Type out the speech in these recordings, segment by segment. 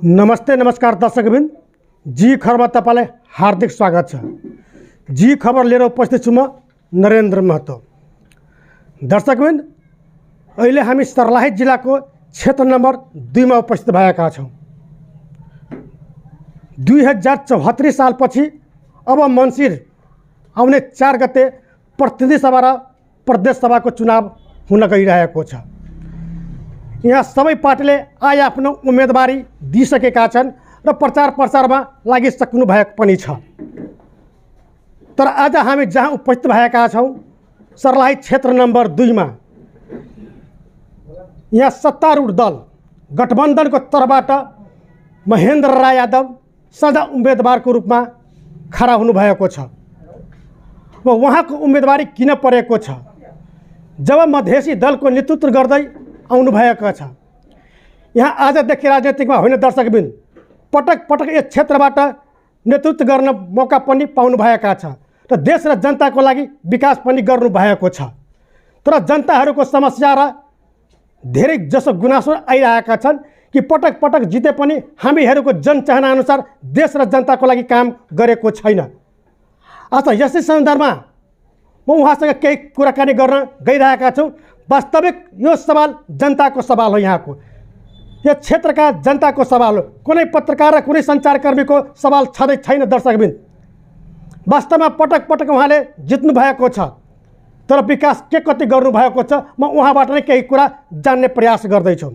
नमस्ते नमस्कार दर्शकबिन, जी खबरमा तपाईलाई हार्दिक स्वागत छ। जी खबर लिएर उपस्थित छु म नरेन्द्र महतो। दर्शकबिन, अहिले हामी सर्लाही जिल्लाको क्षेत्र नम्बर 2 मा उपस्थित भएका छौँ। 2074 सालपछि अब मङ्सिर आउने 4 गते प्रतिनिधि सभा र प्रदेश सभाको चुनाव हुन गइरहेको छ। यहाँ सबै पार्टीले आफ्नो उम्मेदवारी दिइसकेका छन् र प्रचार प्रसारमा लागिसक्नु भएको पनि छ। तर आज हामी जहाँ उपस्थित भएका छौँ सर्लाही क्षेत्र नम्बर 2 मा यहाँ सत्तारूढ दल गठबन्धनको तर्फबाट महेन्द्र राय यादव सझा उम्मेदवारको रूपमा खडा हुनुभएको छ। र उहाँको उम्मेदवारी किन परेको छ? जब मधेसी दलको नेतृत्व गर्दै आउनुभएको छ। यहाँ आजदेखि राजनीतिकमा होइन दर्शकबिन, पटक पटक यस क्षेत्रबाट नेतृत्व गर्न मौका पनि पाउनुभएका छ र देश र जनताको लागि विकास पनि गर्नुभएको छ। तर जनताहरूको समस्या र धेरै जसो गुनासो आइरहेका छन् कि पटक पटक जिते पनि हामीहरूको जनचाहना अनुसार देश र जनताको लागि काम गरेको छैन। आज यसै सन्दर्भमा म उहाँसँग केही कुराकानी गर्न गइरहेका छु। वास्तविक यो सवाल जनताको सवाल हो, यहाँको यो क्षेत्रका जनताको सवाल हो। कुनै पत्रकार र कुनै सञ्चारकर्मीको सवाल छँदै छैन दर्शकबिन। वास्तवमा पटक पटक उहाँले जित्नु भएको छ, तर विकास के कति गर्नुभएको छ म उहाँबाट नै केही कुरा जान्ने प्रयास गर्दैछु।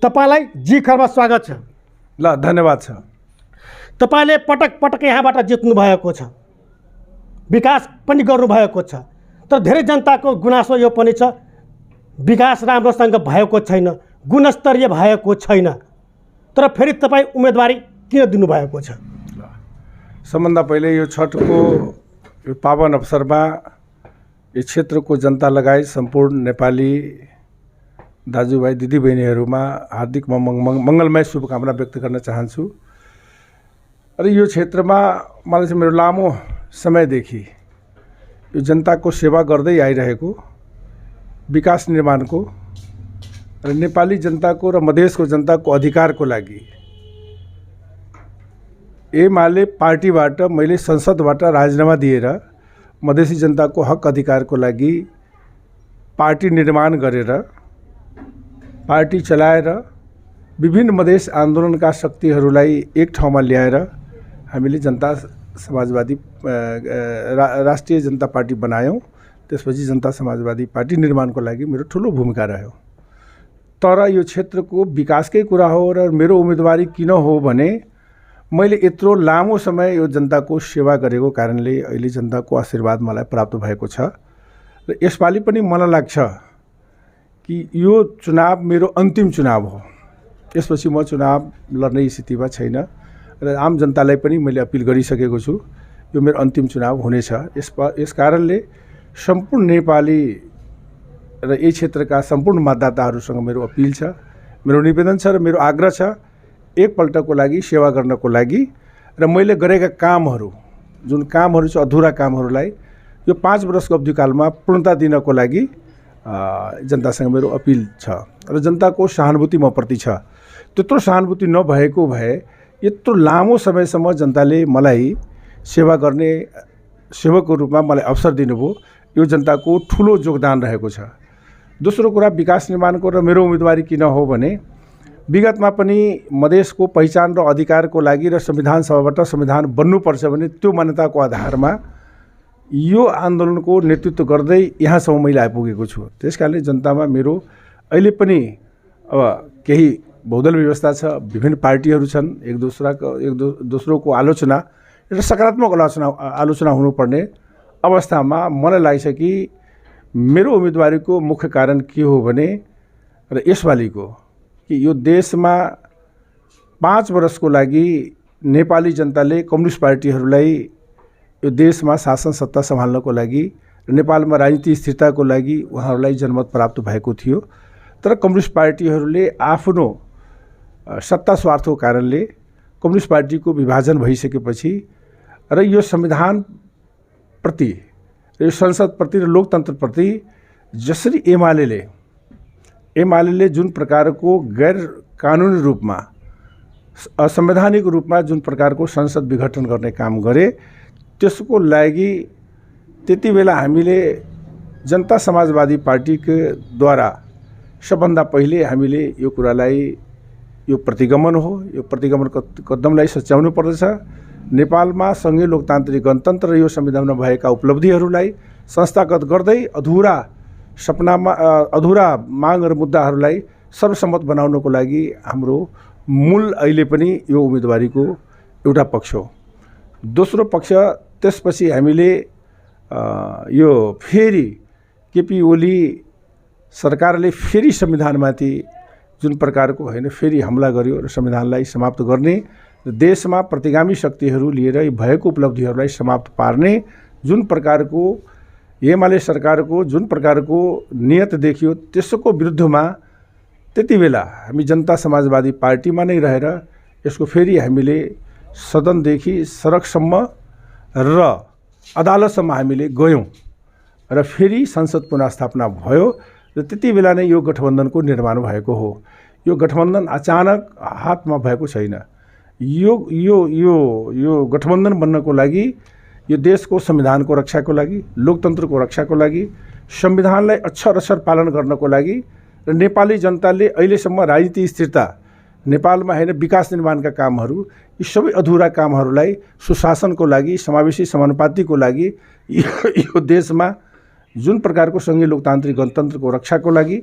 तपाईँलाई जी खबरमा स्वागत छ। ल, धन्यवाद छ। तपाईँले पटक पटक यहाँबाट जित्नु भएको छ, विकास पनि गर्नुभएको छ, तर धेरै जनताको गुनासो यो पनि छ, विकास राम्रोसँग भएको छैन, गुणस्तरीय भएको छैन। तर फेरि तपाईँ उम्मेदवारी किन दिनुभएको छ? सबभन्दा पहिले यो छठको यो पावन अवसरमा यो क्षेत्रको जनता लगायत सम्पूर्ण नेपाली दाजुभाइ दिदीबहिनीहरूमा हार्दिक मङ्गलमय शुभकामना व्यक्त गर्न चाहन्छु। र यो क्षेत्रमा मलाई चाहिँ मेरो लामो समयदेखि यो जनताको सेवा गर्दै आइरहेको, विकास निर्माणको र नेपाली जनताको र मधेसको जनताको अधिकारको लागि एमाले पार्टीबाट मैले संसदबाट राजीनामा दिएर मधेसी जनताको हक अधिकारको लागि पार्टी निर्माण गरेर पार्टी चलाएर विभिन्न मधेस आन्दोलनका शक्तिहरूलाई एक ठाउँमा ल्याएर हामीले जनता समाजवादी राष्ट्रिय जनता पार्टी बनायौँ। त्यसपछि जनता समाजवादी पार्टी निर्माणको लागि मेरो ठुलो भूमिका रह्यो। तर यो क्षेत्रको विकासकै कुरा हो र मेरो उम्मेदवारी किन हो भने मैले यत्रो लामो समय यो जनताको सेवा गरेको कारणले अहिले जनताको आशीर्वाद मलाई प्राप्त भएको छ। र यसपालि पनि मलाई लाग्छ कि यो चुनाव मेरो अन्तिम चुनाव हो। यसपछि म चुनाव लड्ने स्थितिमा छैन र आम जनतालाई पनि मैले अपिल गरिसकेको छु, यो मेरो अन्तिम चुनाव हुनेछ। यस कारणले सम्पूर्ण नेपाली र यही क्षेत्रका सम्पूर्ण मतदाताहरूसँग मेरो अपिल छ, मेरो निवेदन छ र मेरो आग्रह छ, एकपल्टको लागि सेवा गर्नको लागि र मैले गरेका कामहरू, जुन कामहरू छ अधुरा कामहरूलाई यो 5 वर्षको अवधिकालमा पूर्णता दिनको लागि जनतासँग मेरो अपिल छ र जनताको सहानुभूति म प्रति छ। त्यत्रो सहानुभूति नभएको भए यत्रो लामो समयसम्म जनताले मलाई सेवा गर्ने सेवकको रूपमा मलाई अवसर दिनुभयो, यो जनताको ठुलो योगदान रहेको छ। दोस्रो कुरा विकास निर्माणको र मेरो उम्मेदवारी किन हो भने विगतमा पनि मधेसको पहिचान र अधिकारको लागि र संविधान सभाबाट संविधान बन्नुपर्छ भने त्यो मान्यताको आधारमा यो आन्दोलनको नेतृत्व गर्दै यहाँसम्म मैले आइपुगेको छु। त्यसकारणले जनतामा मेरो अहिले पनि अब केही बहुदल व्यवस्था छ, विभिन्न पार्टीहरू छन्, एक दोस्रोको आलोचना र सकारात्मक आलोचना हुनुपर्ने अवस्थामा मलाई लाग्छ कि मेरो उम्मेदवारीको मुख्य कारण के हो भने र यसपालिको कि यो देशमा 5 वर्षको लागि नेपाली जनताले कम्युनिस्ट पार्टीहरूलाई यो देशमा शासन सत्ता सम्हाल्नको लागि र नेपालमा राजनीतिक स्थिरताको लागि उहाँहरूलाई जनमत प्राप्त भएको थियो। तर कम्युनिस्ट पार्टीहरूले आफ्नो सत्ता स्वार्थको कारणले कम्युनिस्ट पार्टीको विभाजन भइसकेपछि र यो संविधान प्रति, यो संसद प्रति र लोकतन्त्र प्रति जसरी एमाले जुन प्रकारको गैर कानुनी रूपमा असंवैधानिक रूपमा जुन प्रकारको संसद विघटन गर्ने काम गरे त्यसको लागि त्यति बेला हामीले जनता समाजवादी पार्टीको द्वारा सबभन्दा पहिले हामीले यो कुरालाई यो प्रतिगमन हो, यो प्रतिगमन कदमलाई सच्याउनु पर्दछ। नेपालमा सङ्घीय लोकतान्त्रिक गणतन्त्र र यो संविधानमा भएका उपलब्धिहरूलाई संस्थागत गर्दै अधुरा सपनामा अधुरा माग र मुद्दाहरूलाई सर्वसम्मत बनाउनको लागि हाम्रो मूल अहिले पनि यो उम्मेदवारीको एउटा पक्ष हो। दोस्रो पक्ष त्यसपछि हामीले यो फेरि केपी ओली सरकारले फेरि संविधानमाथि जुन प्रकारको होइन फेरि हमला गर्यो र संविधानलाई समाप्त गर्ने र देशमा प्रतिगामी शक्तिहरू लिएर भएको उपलब्धिहरूलाई समाप्त पार्ने जुन प्रकारको एमाले सरकारको जुन प्रकारको नियत देखियो त्यसको विरुद्धमा त्यति बेला हामी जनता समाजवादी पार्टीमा नै रहेर यसको फेरि हामीले सदनदेखि सडकसम्म र अदालतसम्म हामीले गयौँ र फेरि संसद पुनर्स्थापना भयो र त्यति बेला नै यो गठबन्धनको निर्माण भएको हो। यो गठबन्धन अचानक हातमा भएको छैन। यो यो यो यो गठबन्धन बन्नको लागि यो देशको संविधानको रक्षाको लागि, लोकतन्त्रको रक्षाको लागि, संविधानलाई अक्षर पालन गर्नको लागि र नेपाली जनताले अहिलेसम्म राजनीतिक स्थिरता नेपालमा होइन विकास निर्माणका कामहरू यी सबै अधुरा कामहरूलाई सुशासनको लागि, समावेशी समानुपातिको लागि यो देशमा जुन प्रकारको सङ्घीय लोकतान्त्रिक गणतन्त्रको रक्षाको लागि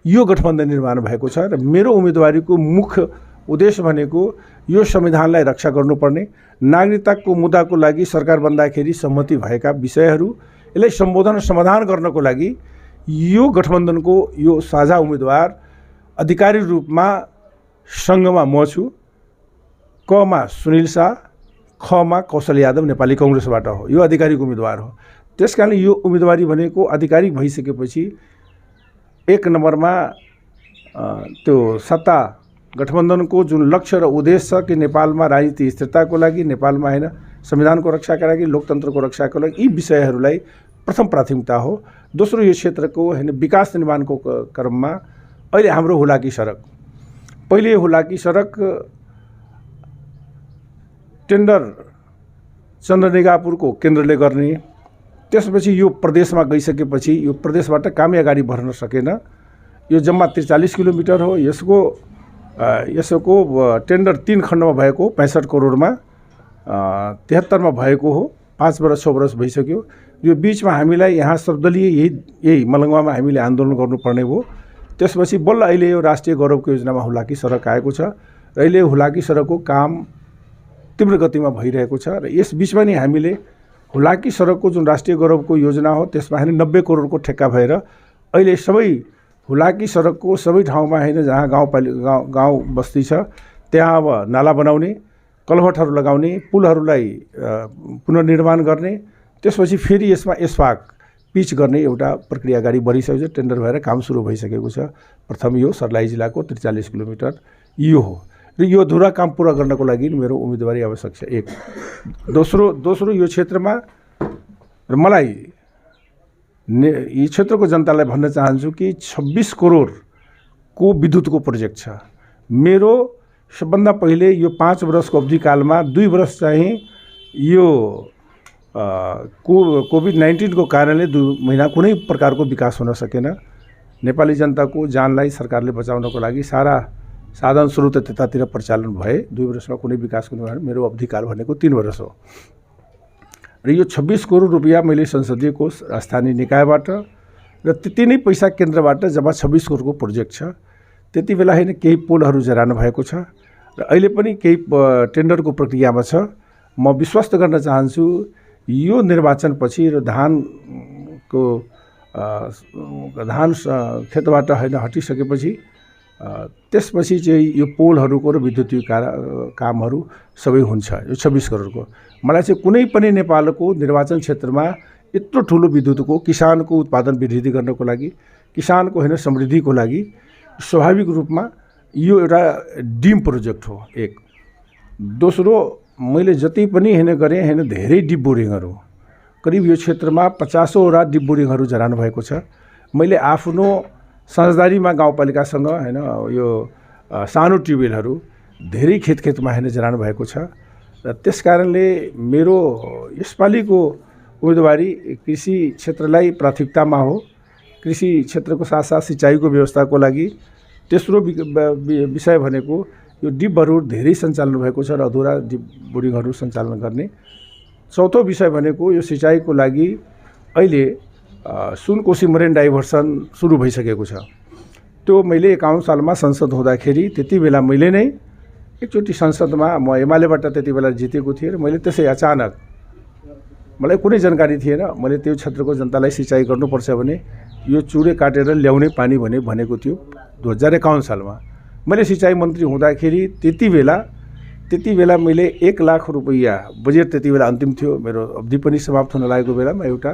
यो गठबन्धन निर्माण भएको छ र मेरो उम्मेदवारीको मुख्य उद्देश्य भनेको यो संविधानलाई रक्षा गर्नुपर्ने, नागरिकताको मुद्दाको लागि सरकार बन्दाखेरि सहमति भएका विषयहरू यसलाई सम्बोधन समाधान गर्नको लागि यो गठबन्धनको यो साझा उम्मेदवार अधिकारी रूपमा सङ्घमा म छु, कमा सुनिल शाह, खमा कौशल यादव नेपाली कांग्रेसबाट हो। यो आधिकारिक उम्मेदवार हो। त्यसकारणले यो उम्मेदवारी भनेको आधिकारिक भइसकेपछि एक नम्बरमा त्यो सत्ता गठबन्धनको जुन लक्ष्य र उद्देश्य छ कि नेपालमा राजनीतिक स्थिरताको लागि, नेपालमा होइन संविधानको रक्षाका लागि, लोकतन्त्रको रक्षाको लागि यी विषयहरूलाई प्रथम प्राथमिकता हो। दोस्रो यो क्षेत्रको होइन विकास निर्माणको क्रममा अहिले हाम्रो हुलाकी सडक, पहिले हुलाकी सडक टेन्डर चन्द्रनिगापुरको केन्द्रले गर्ने, त्यसपछि यो प्रदेशमा गइसकेपछि यो प्रदेशबाट कामै अगाडि बढ्न सकेन। यो जम्मा 43 किलोमिटर हो। यसको टेन्डर 3 खण्डमा भएको 65 करोडमा 73मा भएको हो। 5 वर्ष 6 वर्ष भइसक्यो। यो बिचमा हामीलाई यहाँ सर्वदलीय यही मलङ्गवामा हामीले आन्दोलन गर्नुपर्ने हो। त्यसपछि बल्ल अहिले यो राष्ट्रिय गौरवको योजनामा हुलाकी सडक आएको छ र अहिले हुलाकी सडकको काम तीव्र गतिमा भइरहेको छ र यस बिचमा नै हामीले हुलाकी सडकको जुन राष्ट्रिय गौरवको योजना हो त्यसमा होइन 90 करोडको ठेक्का भएर अहिले सबै हुलाकी सडकको सबै ठाउँमा होइन जहाँ गाउँ बस्ती छ त्यहाँ अब नाला बनाउने, कलभटहरू लगाउने, पुलहरूलाई पुनर्निर्माण गर्ने, त्यसपछि फेरि यसमा एस्फाक पिच गर्ने एउटा प्रक्रिया अगाडि बढिसकेको छ। टेन्डर भएर काम सुरु भइसकेको छ। प्रथम यो सर्लाही जिल्लाको 43 किलोमिटर यो हो र यो अधुरा काम पुरा गर्नको लागि मेरो उम्मेदवारी आवश्यक छ। एक दोस्रो यो क्षेत्रमा र मलाई यी क्षेत्रको जनतालाई भन्न चाहन्छु कि 26 करोडको विद्युतको प्रोजेक्ट छ। मेरो सबभन्दा पहिले यो 5 वर्षको अवधिकालमा 2 वर्ष चाहिँ यो कोभिड-19 को कारणले 2 महिना कुनै प्रकारको विकास हुन सकेन। नेपाली जनताको जानलाई सरकारले बचाउनको लागि सारा साधन स्रोत त्यतातिर परिचालन भए। 2 वर्षमा कुनै विकासको निर्माण, मेरो अवधिकाल भनेको 3 वर्ष हो र यो 26 करोड रुपियाँ मैले संसदीय कोष, स्थानीय निकायबाट र त्यति नै पैसा केन्द्रबाट जम्मा 26 करोडको प्रोजेक्ट छ। त्यति बेला होइन केही पोलहरू जरान भएको छ र अहिले पनि केही टेन्डरको प्रक्रियामा छ। म विश्वास गर्न चाहन्छु यो निर्वाचनपछि र धान खेतबाट होइन हटिसकेपछि त्यसपछि चाहिँ यो पोलहरूको र विद्युतीय कामहरू सबै हुन्छ। यो 26 करोडको मलाई चाहिँ कुनै पनि नेपालको निर्वाचन क्षेत्रमा यत्रो ठुलो विद्युतको किसानको उत्पादन वृद्धि गर्नको लागि, किसानको होइन समृद्धिको लागि स्वाभाविक रूपमा यो एउटा डिम प्रोजेक्ट हो। एक दोस्रो मैले जति पनि होइन गरेँ होइन धेरै डिप बोरिङहरू करिब यो क्षेत्रमा 50वटा डिप बोरिङहरू जरान भएको छ। मैले आफ्नो साझेदारीमा गाउँपालिकासँग होइन यो सानो ट्युबवेलहरू धेरै खेतमा होइन जडान भएको छ र त्यस कारणले मेरो यसपालिको उम्मेदवारी कृषि क्षेत्रलाई प्राथमिकतामा हो। कृषि क्षेत्रको साथसाथ सिँचाइको व्यवस्थाको लागि। तेस्रो विषय भनेको यो डिपहरू धेरै सञ्चालन भएको छ र अधुरा डिप बोर्डिङहरू सञ्चालन गर्ने। चौथो विषय भनेको यो सिँचाइको लागि अहिले सुनकोशी मरेन डाइभर्सन सुरु भइसकेको छ। त्यो मैले 51 सालमा संसद हुँदाखेरि त्यति बेला मैले नै एकचोटि संसदमा म एमालेबाट त्यति बेला जितेको थिएँ र मैले त्यसै अचानक मलाई कुनै जानकारी थिएन। मैले त्यो क्षेत्रको जनतालाई सिँचाइ गर्नुपर्छ भने यो चुरे काटेर ल्याउने पानी भनेको थियो 2051 सालमा। मैले सिँचाइ मन्त्री हुँदाखेरि त्यति बेला मैले 1 लाख रुपैयाँ बजेट त्यति बेला अन्तिम थियो। मेरो अवधि पनि समाप्त हुन लागेको बेलामा एउटा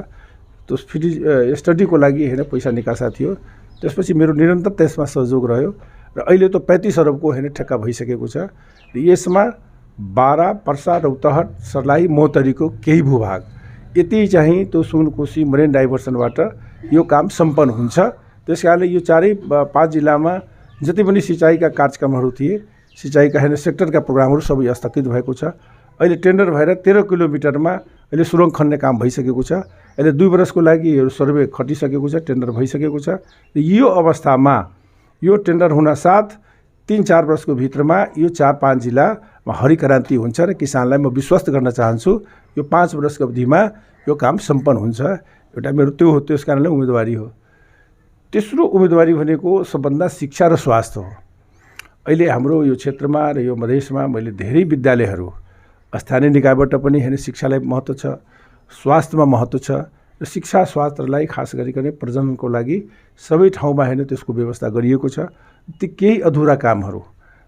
त्यो स्टडीको लागि होइन पैसा निकासा थियो। त्यसपछि मेरो निरन्तर त्यसमा सहयोग रह्यो र अहिले त 35 अरबको होइन ठेक्का भइसकेको छ। र यसमा बारा, पर्सा, रौतहट, सर्लाही, महोत्तरीको केही भूभाग यति चाहिँ त्यो सुनकोशी मरेन डाइभर्सनबाट यो काम सम्पन्न हुन्छ। त्यसकारणले यो 4-5 जिल्लामा जति पनि सिँचाइका कार्यक्रमहरू थिए, सिँचाइका होइन सेक्टरका प्रोग्रामहरू सबै स्थगित भएको छ। अहिले टेन्डर भएर 13 किलोमिटरमा अहिले सुरङ खन्ने काम भइसकेको छ। अहिले 2 वर्षको लागि यो सर्वे खटिसकेको छ, टेन्डर भइसकेको छ। यो अवस्थामा यो टेन्डर हुनसाथ 3-4 वर्षको भित्रमा यो 4-5 जिल्लामा हरिक्रान्ति हुन्छ र किसानलाई म विश्वस्त गर्न चाहन्छु यो 5 वर्षको अवधिमा यो काम सम्पन्न हुन्छ। एउटा मेरो त्यो हो, त्यस कारणले उम्मेदवारी हो। तेस्रो उम्मेदवारी भनेको सबभन्दा शिक्षा र स्वास्थ्य हो। अहिले हाम्रो यो क्षेत्रमा र यो मधेसमा मैले धेरै विद्यालयहरू स्थानीय निकायबाट पनि होइन शिक्षालाई महत्त्व छ, स्वास्थ्यमा महत्त्व छ र शिक्षा स्वास्थ्यलाई खास गरिकन प्रजननको लागि सबै ठाउँमा होइन त्यसको व्यवस्था गरिएको छ। ती केही अधुरा कामहरू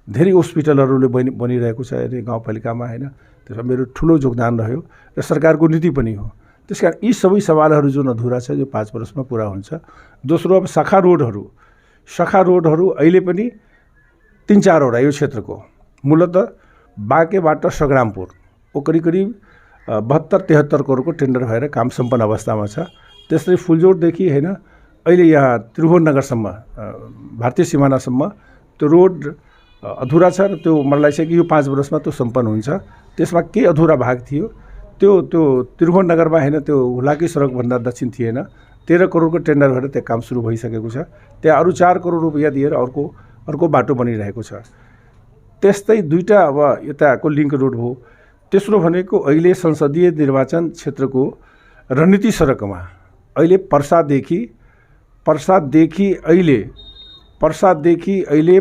धेरै हस्पिटलहरूले बनिरहेको छ अहिले गाउँपालिकामा होइन। त्यसमा मेरो ठुलो योगदान रह्यो र सरकारको नीति पनि हो। त्यसकारण यी सबै सवालहरू जुन अधुरा छ यो 5 वर्षमा पुरा हुन्छ। दोस्रो अब शाखा रोडहरू अहिले पनि 3-4 वटा यो क्षेत्रको मूलतः बाँकेबाट सग्रामपुर करिब 72-73 करोडको टेन्डर भएर काम सम्पन्न अवस्थामा छ। त्यसरी फुलजोडदेखि होइन अहिले यहाँ त्रिभुवननगरसम्म भारतीय सिमानासम्म त्यो रोड अधुरा छ र त्यो मलाई लाग्छ कि यो 5 वर्षमा त्यो सम्पन्न हुन्छ। त्यसमा केही अधुरा भाग थियो, त्यो त्रिभुवननगरमा होइन त्यो हुलाकी सडकभन्दा दक्षिण थिएन। 13 करोडको टेन्डर भएर त्यो काम सुरु भइसकेको छ। त्यहाँ अरू 4 करोड रुपैयाँ दिएर अर्को बाटो बनिरहेको छ। त्यस्तै 2टा अब यताको लिङ्क रोड हो। तेस्रो भनेको अहिले संसदीय निर्वाचन क्षेत्रको रणनीति सडकमा अहिले पर्सादेखि अहिले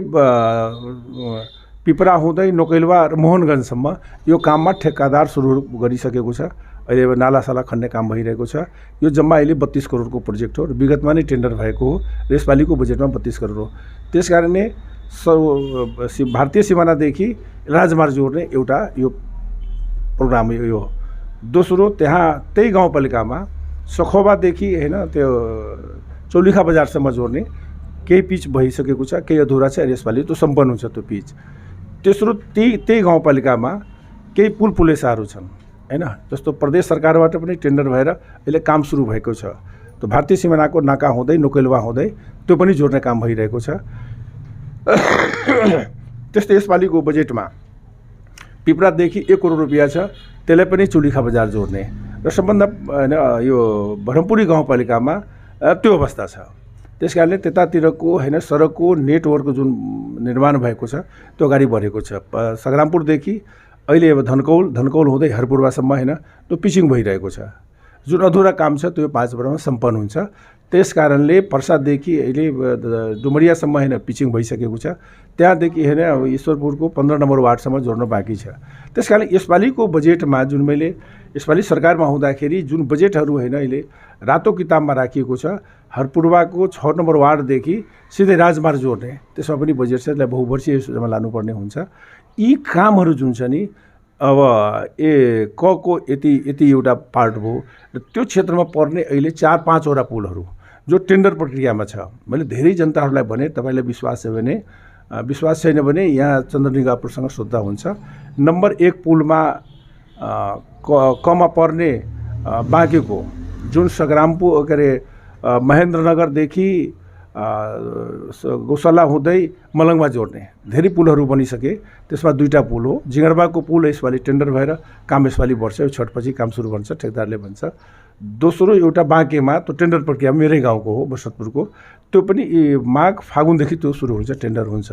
पिपरा हुँदै नोकेलवा र मोहनगञ्जसम्म यो काममा ठेक्कादार सुरु गरिसकेको छ। अहिले अब नालासाला खन्ने काम भइरहेको छ। यो जम्मा अहिले 32 करोडको प्रोजेक्ट हो र विगतमा नै टेन्डर भएको हो र यसपालिको बजेटमा 32 करोड हो। त्यसकारणले भारतीय सिमानादेखि राजमार्ग जोड्ने एउटा यो प्रोग्राम यो। दोस्रो त्यहाँ त्यही गाउँपालिकामा सखोबादेखि होइन त्यो चौलिखा बजारसम्म जोड्ने केही पिच भइसकेको छ, केही अधुरा छ। यसपालि त्यो सम्पन्न हुन्छ त्यो पिच। तेस्रो त्यही गाउँपालिकामा केही पुलेसाहरू छन् होइन, जस्तो प्रदेश सरकारबाट पनि टेन्डर भएर अहिले काम सुरु भएको छ। त्यो भारतीय सिमानाको नाका हुँदै नोकेलवा हुँदै त्यो पनि जोड्ने काम भइरहेको छ। त्यस्तै यसपालिको बजेटमा पिपरादेखि 1 करोड रुपैयाँ छ, त्यसलाई पनि चौलिखा बजार जोड्ने र सबभन्दा होइन यो ब्रह्मपुरी गाउँपालिकामा त्यो अवस्था छ। त्यसकारणले त्यतातिरको होइन सडकको नेटवर्क जुन निर्माण भएको छ त्यो अगाडि बढेको छ। सग्रामपुरदेखि अहिले अब धनकौल हुँदै हरपुरवासम्म होइन त्यो पिचिङ भइरहेको छ। जुन अधुरा काम छ त्यो 5 वर्षमा सम्पन्न हुन्छ। त्यस कारणले पर्सादेखि अहिले डुमरियासम्म होइन पिचिङ भइसकेको छ। त्यहाँदेखि होइन अब ईश्वरपुरको 15 नम्बर वार्डसम्म जोड्न बाँकी छ। त्यस कारण यसपालिको बजेटमा जुन मैले यसपालि सरकारमा हुँदाखेरि जुन बजेटहरू होइन अहिले रातो किताबमा राखिएको छ, हरपुरवाको 6 नम्बर वार्डदेखि सिधै राजमार्ग जोड्ने त्यसमा पनि बजेट छ, त्यसलाई बहुवर्षीय योजनामा लानुपर्ने हुन्छ। यी कामहरू जुन छ नि अब को यति एउटा पार्ट भयो र त्यो क्षेत्रमा पर्ने अहिले 4-5 वटा पुलहरू जो टेन्डर प्रक्रियामा छ। मैले धेरै जनताहरूलाई भने तपाईँलाई विश्वास छैन भने यहाँ चन्द्रनिगापुरसँग सोद्धा हुन्छ। नम्बर 1 पुलमा कमा पर्ने बाँकेको जुन सग्रामपुर के अरे महेन्द्रनगरदेखि गौशाला हुँदै मलङमा जोड्ने धेरै पुलहरू बनिसके। त्यसमा 2टा पुल हो। जिङरबाको पुल यसपालि टेन्डर भएर काम यसपालि बढ्छ, यो छठपछि काम सुरु भन्छ, ठेकदारले भन्छ। दोस्रो एउटा बाँकेमा, त्यो टेन्डर प्रक्रिया मेरै गाउँको हो, बसतपुरको, त्यो पनि माघ फागुनदेखि त्यो सुरु हुन्छ, टेन्डर हुन्छ।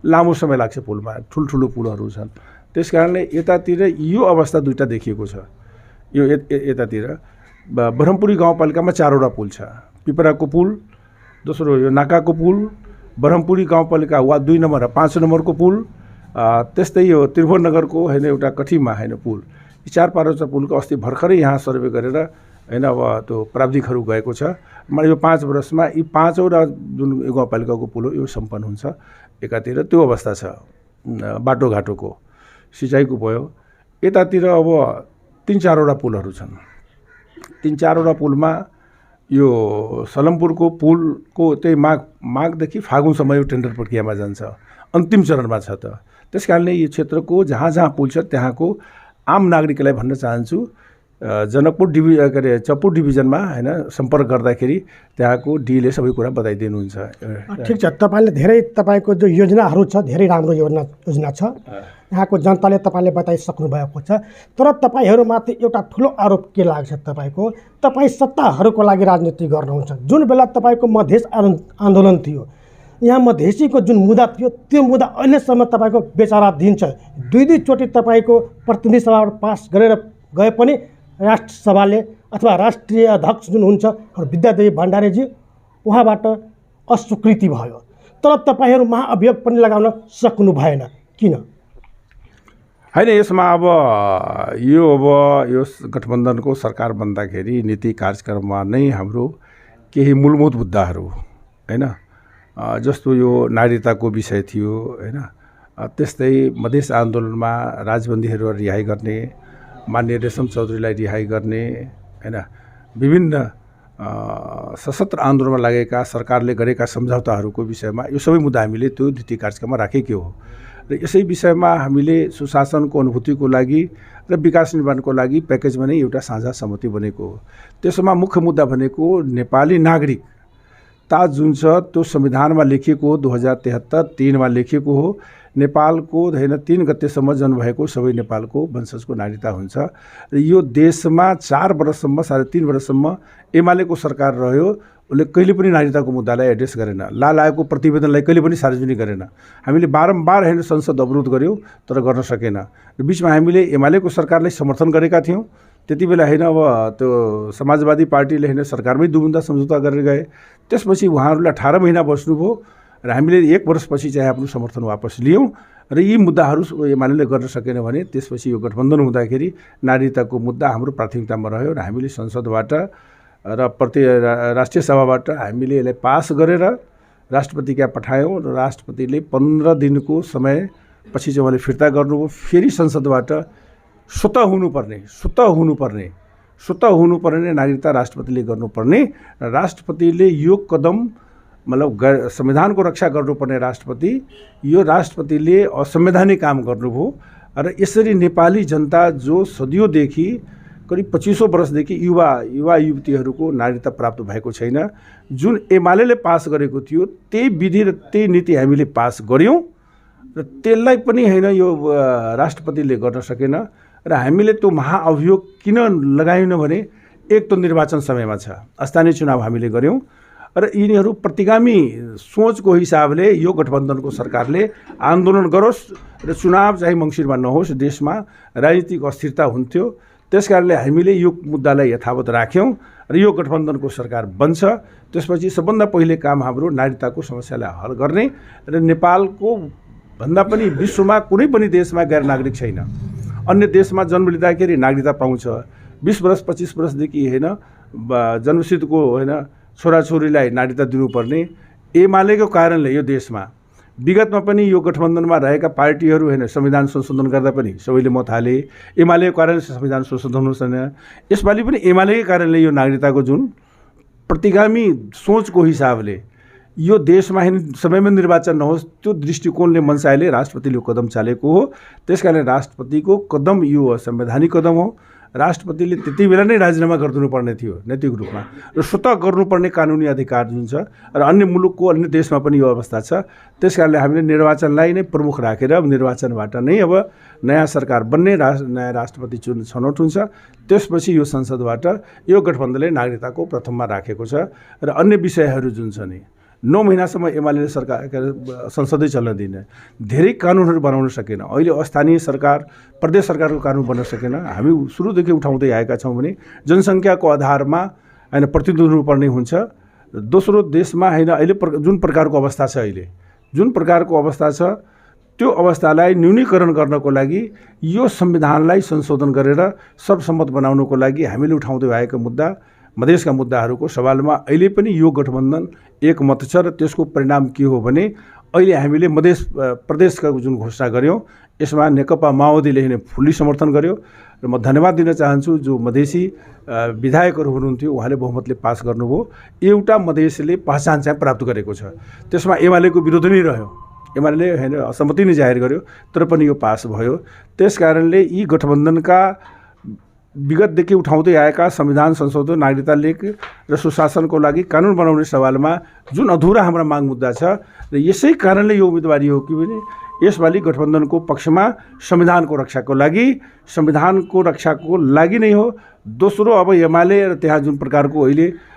लामो समय लाग्छ पुलमा, ठुल्ठुलो पुलहरू छन्। त्यस कारणले यतातिर यो अवस्था 2टा देखिएको छ। यो यतातिर ब्रह्मपुरी गाउँपालिकामा 4वटा पुल छ। पिपराको पुल, दोस्रो यो नाकाको पुल, ब्रह्मपुरी गाउँपालिका वा 2 नम्बर र 5 नम्बरको पुल, त्यस्तै यो त्रिभुवनगरको होइन एउटा कठीमा होइन पुल। यी 4-5वटा पुलको अस्ति भर्खरै यहाँ सर्वे गरेर होइन अब त्यो प्राविधिकहरू गएको छ। मलाई यो 5 वर्षमा यी 5वटा जुन गाउँपालिकाको पुल हो यो सम्पन्न हुन्छ। एकातिर त्यो अवस्था छ बाटोघाटोको, सिँचाइको भयो। यतातिर अब 3-4वटा पुलहरू छन्। 3-4वटा पुलमा यो सलमपुरको पुलको त्यही माघदेखि फागुनसम्म यो टेन्डर प्रक्रियामा जान्छ, अन्तिम चरणमा छ। त त्यस कारणले यो क्षेत्रको जहाँ जहाँ पुल छ त्यहाँको आम नागरिकलाई भन्न चाहन्छु, जनकपुर के अरे चपुर डिभिजनमा होइन सम्पर्क गर्दाखेरि त्यहाँको डीले सबै कुरा बताइदिनुहुन्छ। ठिक छ, तपाईँले धेरै तपाईँको जो योजनाहरू छ धेरै राम्रो योजना छ, यहाँको जनताले तपाईँले बताइसक्नु भएको छ। तर तपाईँहरूमाथि एउटा ठुलो आरोप के लाग्छ तपाईँको, तपाईँ सत्ताहरूको लागि राजनीति गर्नुहुन्छ। जुन बेला तपाईँको मधेस आन्दोलन थियो, यहाँ मधेसीको जुन मुद्दा थियो त्यो मुद्दा अहिलेसम्म तपाईँको बेचाराधीन छ। 2 चोटि तपाईँको प्रतिनिधि सभाबाट पास गरेर गए पनि राष्ट्र सभाले अथवा राष्ट्रिय अध्यक्ष जुन हुन्छ विद्यादेवी भण्डारीजी, उहाँबाट अस्वीकृति भयो। तर तपाईँहरू महाअभियोग पनि लगाउन सक्नु भएन, किन? होइन, यसमा अब यो गठबन्धनको सरकार बन्दाखेरि नीति कार्यक्रममा नै हाम्रो केही मूलभूत मुद्दाहरू होइन, जस्तो यो नागरिकताको विषय थियो होइन, त्यस्तै मधेस आन्दोलनमा राजबन्दीहरू रिहाई गर्ने, माननीय रेशम चौधरीलाई रिहाई गर्ने होइन, विभिन्न सशस्त्र आन्दोलनमा लागेका सरकारले गरेका सम्झौताहरूको विषयमा यो सबै मुद्दा हामीले त्यो नीति कार्यक्रममा राखेकै हो। र यसै विषयमा हामीले सुशासनको अनुभूतिको लागि र विकास निर्माणको लागि प्याकेजमा नै एउटा साझा सहमति बनेको हो। त्यसमा मुख्य मुद्दा भनेको नेपाली नागरिकता जुन छ त्यो संविधानमा लेखिएको हो, 2073-3 लेखिएको हो। नेपालको होइन 3 गतेसम्म जन्म भएको सबै नेपालको वंशजको नागरिकता हुन्छ। र यो देशमा 4 वर्षसम्म 3.5 वर्षसम्म एमालेको सरकार रह्यो, उसले कहिले पनि नागरिकताको मुद्दालाई एड्रेस गरेन, आएको प्रतिवेदनलाई कहिले पनि सार्वजनिक गरेन। हामीले बारम्बार होइन संसद अवरोध गऱ्यौँ तर गर्न सकेन। र बिचमा हामीले एमालेको सरकारलाई समर्थन गरेका थियौँ। त्यति बेला होइन अब त्यो समाजवादी पार्टीले होइन सरकारमै दुबुन्दा सम्झौता गरेर गए। त्यसपछि उहाँहरूले 18 महिना बस्नुभयो र हामीले 1 वर्षपछि चाहिँ आफ्नो समर्थन वापस लियौँ। र यी मुद्दाहरू एमाले गर्न सकेन भने त्यसपछि यो गठबन्धन हुँदाखेरि नागरिकताको मुद्दा हाम्रो प्राथमिकतामा रह्यो र हामीले संसदबाट र राष्ट्रिय सभाबाट हामीले यसलाई पास गरेर राष्ट्रपति कहाँ पठायौँ र राष्ट्रपतिले 15 दिनको समय पछि चाहिँ उहाँले फिर्ता गर्नुभयो। फेरि संसदबाट स्वतः हुनुपर्ने नागरिकता राष्ट्रपतिले गर्नुपर्ने र राष्ट्रपतिले यो कदम मतलब संविधानको रक्षा गर्नुपर्ने राष्ट्रपति, यो राष्ट्रपतिले असंवैधानिक काम गर्नुभयो। र यसरी नेपाली जनता जो सदियोंदेखि करिब 25 वर्षदेखि युवा युवतीहरूको नागरिकता प्राप्त भएको छैन, जुन एमालेले पास गरेको थियो त्यही विधि र त्यही नीति हामीले पास गऱ्यौँ र त्यसलाई पनि होइन यो राष्ट्रपतिले गर्न सकेन। र हामीले त्यो महाअभियोग किन लगाएनौँ भने एक त निर्वाचन समयमा छ, स्थानीय चुनाव हामीले गऱ्यौँ र यिनीहरू प्रतिगामी सोचको हिसाबले यो गठबन्धनको सरकारले आन्दोलन गरोस् र चुनाव चाहिँ मङ्सिरमा नहोस्, देशमा राजनीतिक अस्थिरता हुन्थ्यो। त्यसकारणले हामीले यो मुद्दालाई यथावत राख्यौँ र यो गठबन्धनको सरकार बन्छ। त्यसपछि सबभन्दा पहिले काम हाम्रो नागरिकताको समस्यालाई हल गर्ने र नेपालको भन्दा पनि विश्वमा कुनै पनि देशमा गैर नागरिक छैन। अन्य देशमा जन्म लिँदाखेरि नागरिकता पाउँछ, 20 वर्ष 25 वर्षदेखि होइन जन्मसिद्धको होइन छोराछोरीलाई नागरिकता दिनुपर्ने। एमालेको कारणले यो देशमा विगतमा पनि यो गठबन्धनमा रहेका पार्टीहरू होइन संविधान संशोधन गर्दा पनि सबैले मत हाले, एमालेको कारणले संविधान संशोधन हुनु छैन। यसपालि पनि एमालेकै कारणले यो नागरिकताको जुन प्रतिगामी सोचको हिसाबले यो देशमा समयमा निर्वाचन नहोस् त्यो दृष्टिकोणले मनसायले राष्ट्रपतिले यो कदम चालेको हो। त्यसकारणले राष्ट्रपतिको कदम यो संवैधानिक कदम हो राष्ट्रपतिले त्यति बेला नै राजीनामा गरिदिनुपर्ने थियो नैतिक रूपमा र स्वतः गर्नुपर्ने कानुनी अधिकार जुन छ र अन्य मुलुकको अन्य देशमा पनि यो अवस्था छ। त्यसकारणले हामीले निर्वाचनलाई नै प्रमुख राखेर निर्वाचनबाट नै अब नयाँ सरकार बन्ने नयाँ राष्ट्रपति छनौट हुन्छ। त्यसपछि यो संसदबाट यो गठबन्धनले नागरिकताको प्रथममा राखेको छ र अन्य विषयहरू जुन छ नि 9 महिनासम्म एमाले सरकार संसदै चल्न दिने, धेरै कानुनहरू बनाउन सकेन। अहिले स्थानीय सरकार प्रदेश सरकारको कानुन बन्न सकेन। हामी सुरुदेखि उठाउँदै आएका छौँ भने जनसङ्ख्याको आधारमा होइन प्रतिनिधित्व हुनुपर्ने हुन्छ। दोस्रो देशमा होइन अहिले जुन प्रकारको अवस्था छ, अहिले जुन प्रकारको अवस्था छ त्यो अवस्थालाई न्यूनीकरण गर्नको लागि यो संविधानलाई संशोधन गरेर सर्वसम्मत बनाउनको लागि हामीले उठाउँदै आएको मुद्दा मधेसका मुद्दाहरूको सवालमा अहिले पनि यो गठबन्धन एकमत छ र त्यसको परिणाम के हो भने अहिले हामीले मधेस प्रदेशका जुन घोषणा गऱ्यौँ यसमा नेकपा माओवादीले नै फुल्ली समर्थन गर्यो र म धन्यवाद दिन चाहन्छु जो मधेसी विधायकहरू हुनुहुन्थ्यो उहाँले बहुमतले पास गर्नुभयो। एउटा मधेसले पहिचान चाहिँ प्राप्त गरेको छ। त्यसमा एमालेको विरोध नै रह्यो, एमाले होइन असहमति नै जाहेर गर्यो, तर पनि यो पास भयो। त्यसकारणले यी गठबन्धनका विगतदेखि उठाउँदै आएका संविधान संशोधन, नागरिकता लेख र सुशासनको लागि कानुन बनाउने सवालमा जुन अधुरा हाम्रा माग मुद्दा छ र यसै कारणले यो उम्मेदवारी हो कि भने यसपालि गठबन्धनको पक्षमा संविधानको रक्षाको लागि नै हो। दोस्रो अब एमाले र त्यहाँ जुन प्रकारको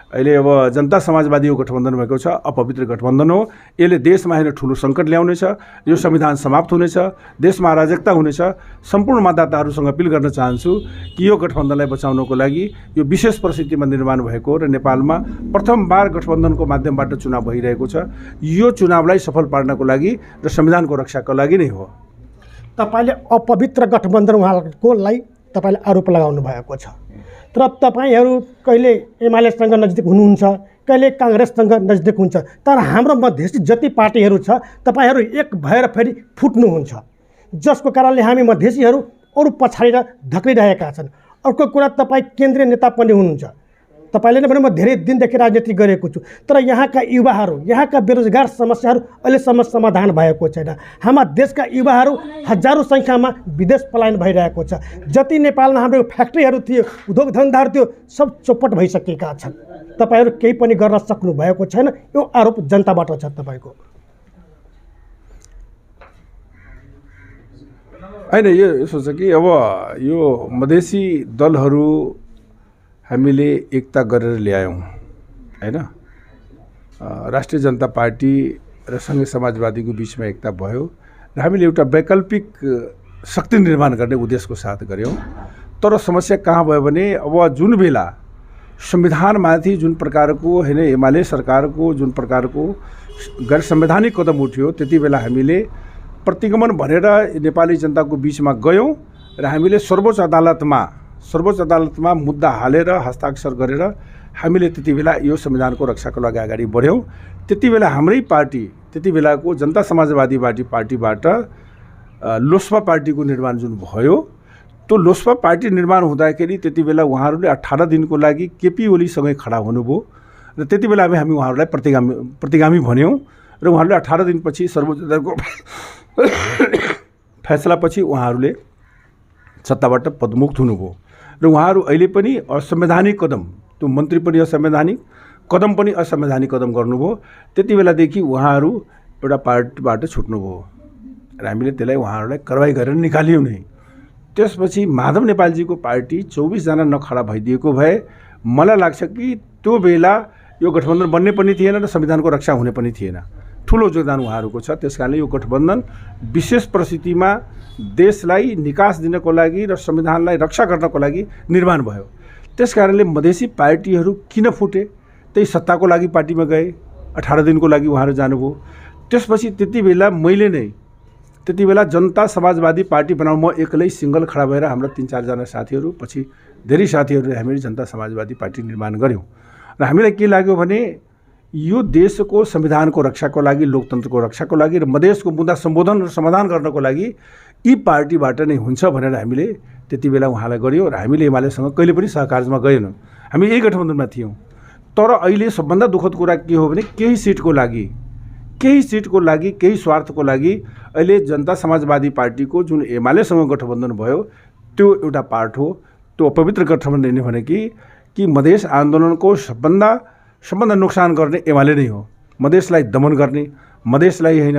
अहिले अब जनता समाजवादी यो गठबन्धन भएको छ, अपवित्र गठबन्धन हो। यसले देशमा होइन ठुलो सङ्कट ल्याउनेछ, यो संविधान समाप्त हुनेछ, देशमा अराजकता हुनेछ। सम्पूर्ण मतदाताहरूसँग अपिल गर्न चाहन्छु कि यो गठबन्धनलाई बचाउनको लागि यो विशेष परिस्थितिमा निर्माण भएको र नेपालमा प्रथमबार गठबन्धनको माध्यमबाट चुनाव भइरहेको छ। यो चुनावलाई सफल पार्नको लागि र संविधानको रक्षाको लागि नै हो। तपाईँले अपवित्र गठबन्धन उहाँलाई तपाईँले आरोप लगाउनु भएको छ, तर तपाईँहरू कहिले एमालेसँग नजिक हुनुहुन्छ, कहिले काङ्ग्रेससँग नजिक हुन्छ, तर हाम्रो मधेसी जति पार्टीहरू छ तपाईँहरू एक भएर फेरि फुट्नुहुन्छ, जसको कारणले हामी मधेसीहरू अरू पछाडि धक्रिरहेका छन्। अर्को कुरा, तपाईँ केन्द्रीय नेता पनि हुनुहुन्छ। तपाईँले नै भने म धेरै दिनदेखि राजनीति गरेको छु, तर यहाँका युवाहरू, यहाँका बेरोजगार समस्याहरू अहिलेसम्म समाधान भएको छैन। हाम्रा देशका युवाहरू हजारौँ सङ्ख्यामा विदेश पलायन भइरहेको छ। जति नेपालमा हाम्रो फ्याक्ट्रीहरू थियो, उद्योग धन्दाहरू थियो, सब चौपट भइसकेका छन्। तपाईँहरू केही पनि गर्न सक्नु भएको छैन। यो आरोप जनताबाट छ तपाईँको। होइन, यो सोच कि अब यो मधेसी दलहरू हामीले एकता गरेर ल्यायौँ होइन। राष्ट्रिय जनता पार्टी र सङ्घीय समाजवादीको बिचमा एकता भयो र हामीले एउटा वैकल्पिक शक्ति निर्माण गर्ने उद्देश्यको साथ गऱ्यौँ। तर समस्या कहाँ भयो भने अब जुन बेला संविधानमाथि जुन प्रकारको होइन एमाले सरकारको जुन प्रकारको गैर संवैधानिक कदम उठ्यो, त्यति बेला हामीले प्रतिगमन भनेर नेपाली जनताको बिचमा गयौँ र हामीले सर्वोच्च अदालतमा मुद्दा हालेर हस्ताक्षर गरेर हामीले त्यति बेला यो संविधानको रक्षाको लागि अगाडि बढ्यौँ। त्यति बेला हाम्रै पार्टी, त्यति बेलाको जनता समाजवादी पार्टीबाट लोसपा पार्टीको निर्माण जुन भयो, त्यो लोसपा पार्टी निर्माण हुँदाखेरि त्यति बेला उहाँहरूले 18 दिनको लागि केपी ओलीसँगै खडा हुनुभयो र त्यति बेला हामी उहाँहरूलाई प्रतिगामी भन्यौँ र उहाँहरूले 18 दिनपछि सर्वोच्च अदालतको फैसलापछि उहाँहरूले सत्ताबाट पदमुक्त हुनुभयो र उहाँहरू अहिले पनि असंवैधानिक कदम, त्यो मन्त्री पनि असंवैधानिक कदम पनि असंवैधानिक कदम गर्नुभयो। त्यति बेलादेखि उहाँहरू एउटा पार्टीबाट छुट्नुभयो र हामीले त्यसलाई उहाँहरूलाई कारवाही गरेर निकाल्यौँ नै। त्यसपछि माधव नेपालजीको पार्टी 24 जना नखडा भइदिएको भए मलाई लाग्छ कि त्यो बेला यो गठबन्धन बन्ने पनि थिएन र संविधानको रक्षा हुने पनि थिएन। ठुलो योगदान उहाँहरूको छ। त्यसकारणले यो गठबन्धन विशेष परिस्थितिमा देशलाई निकास दिनको लागि र संविधानलाई रक्षा गर्नको लागि निर्माण भयो। त्यसकारणले मधेसी पार्टीहरू किन फुटे? त्यही सत्ताको लागि पार्टीमा गए, 18 दिनको लागि उहाँहरू जानुभयो। त्यसपछि त्यति बेला जनता समाजवादी पार्टी बनाउँ, म एक्लै सिङ्गल खडा भएर हाम्रा 3-4 जना साथीहरू, पछि धेरै साथीहरूले हामीले जनता समाजवादी पार्टी निर्माण गऱ्यौँ र हामीलाई के लाग्यो भने यो देशको संविधानको रक्षाको लागि, लोकतन्त्रको रक्षाको लागि र मधेसको मुद्दा सम्बोधन र समाधान गर्नको लागि यी पार्टीबाट नै हुन्छ भनेर हामीले त्यति बेला उहाँलाई गऱ्यौँ र हामीले एमालेसँग कहिले पनि सहकार्यमा गएनौँ। हामी यही गठबन्धनमा थियौँ। तर अहिले सबभन्दा दुःखद कुरा के हो भने केही सिटको लागि, केही स्वार्थको लागि अहिले जनता समाजवादी पार्टीको जुन एमालेसँग गठबन्धन भयो त्यो एउटा पार्ट हो। त्यो अपवित्र गठबन्धन लिने भने कि मधेस आन्दोलनको सबभन्दा नोक्सान गर्ने एमाले नै हो। मधेसलाई दमन गर्ने, मधेसलाई होइन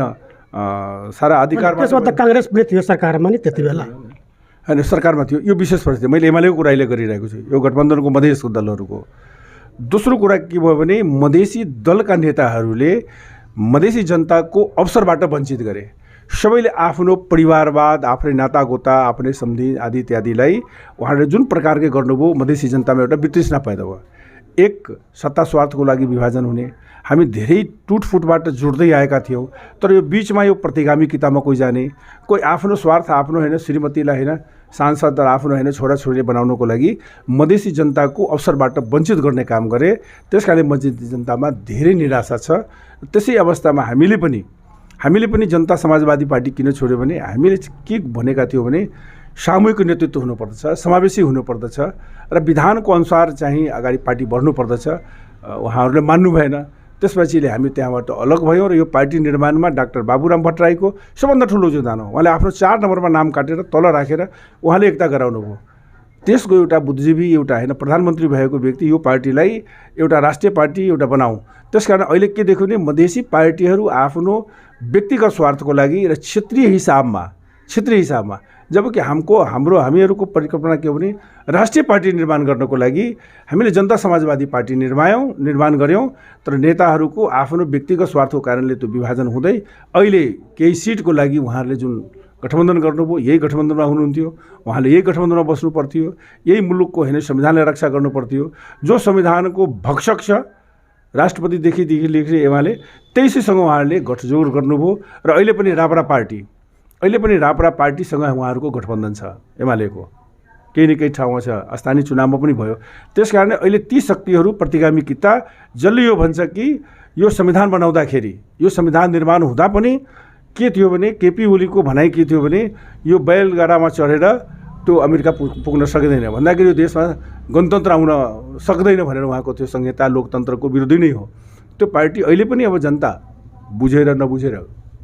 सारा अधिकार त्यसमा त काङ्ग्रेस पनि थियो सरकारमा नि त्यति बेला, होइन सरकारमा थियो। यो विशेष परिस्थिति मैले एमालेको कुरा अहिले गरिरहेको छु, यो गठबन्धनको मधेसको दलहरूको। दोस्रो कुरा के भयो भने मधेसी दलका नेताहरूले मधेसी जनताको अवसरबाट वञ्चित गरे। सबैले आफ्नो परिवारवाद, आफ्नै नातागोता, आफ्नै सम्धि आदि इत्यादिलाई उहाँहरूले जुन प्रकारले गर्नुभयो, मधेसी जनतामा एउटा वितृष्णा पैदा भयो। एक सत्ता स्वार्थको लागि विभाजन हुने, हामी धेरै टुटफुटबाट जोड्दै आएका थियौँ। तर यो बिचमा यो प्रतिगामितामा कोही जाने, कोही आफ्नो स्वार्थ आफ्नो होइन, श्रीमतीलाई होइन, सांसद आफ्नो होइन, छोराछोरीले बनाउनको लागि मधेसी जनताको अवसरबाट वञ्चित गर्ने काम गरे। त्यसकारणले मधेसी जनतामा धेरै निराशा छ। त्यसै अवस्थामा हामीले पनि जनता समाजवादी पार्टी किन छोड्यो भने हामीले के भनेका थियौँ भने सामूहिक नेतृत्व हुनुपर्दछ, समावेशी हुनुपर्दछ र विधानको अनुसार चाहिँ अगाडि पार्टी बढ्नुपर्दछ। उहाँहरूले मान्नु भएन। त्यसपछिले हामी त्यहाँबाट अलग भयौँ र यो पार्टी निर्माणमा डाक्टर बाबुराम भट्टराईको सबभन्दा ठुलो योगदान हो। उहाँले आफ्नो 4 नम्बरमा नाम काटेर तल राखेर उहाँले एकता गराउनु भयो। देशको एउटा बुद्धिजीवी, एउटा होइन प्रधानमन्त्री भएको व्यक्ति यो पार्टीलाई एउटा राष्ट्रिय पार्टी एउटा बनाऊ। त्यसकारण अहिले के देख्यो भने मधेसी पार्टीहरू आफ्नो व्यक्तिगत स्वार्थको लागि र क्षेत्रीय हिसाबमा, जबकि हामीहरूको परिकल्पना के हो भने राष्ट्रिय पार्टी निर्माण गर्नको लागि हामीले जनता समाजवादी पार्टी निर्माण गऱ्यौँ। तर नेताहरूको आफ्नो व्यक्तिगत स्वार्थको कारणले त्यो विभाजन हुँदै अहिले केही सिटको लागि उहाँहरूले जुन गठबन्धन गर्नुभयो, यही गठबन्धनमा हुनुहुन्थ्यो, उहाँले यही गठबन्धनमा बस्नु पर्थ्यो, यही मुलुकको होइन संविधानलाई रक्षा गर्नु पर्थ्यो। जो संविधानको भक्षक छ राष्ट्रपतिदेखि लेख्ने एमाले, त्यसैसँग उहाँहरूले गठजोड गर्नुभयो। र अहिले पनि राप्रा पार्टीसँग उहाँहरूको गठबन्धन छ एमालेको, केही न केही ठाउँमा छ, स्थानीय चुनावमा पनि भयो। त्यसकारणले अहिले ती शक्तिहरू प्रतिगामिता जसले यो भन्छ कि यो संविधान बनाउँदाखेरि, यो संविधान निर्माण हुँदा पनि के थियो भने केपी ओलीको भनाइ के थियो भने यो बैलगाडामा चढेर त्यो अमेरिका पुग्न सक्दैन, भन्दाखेरि यो देशमा गणतन्त्र आउन सक्दैन भनेर उहाँको त्यो संहिता लोकतन्त्रको विरोधी नै हो। त्यो पार्टी अहिले पनि अब जनता बुझेर नबुझेर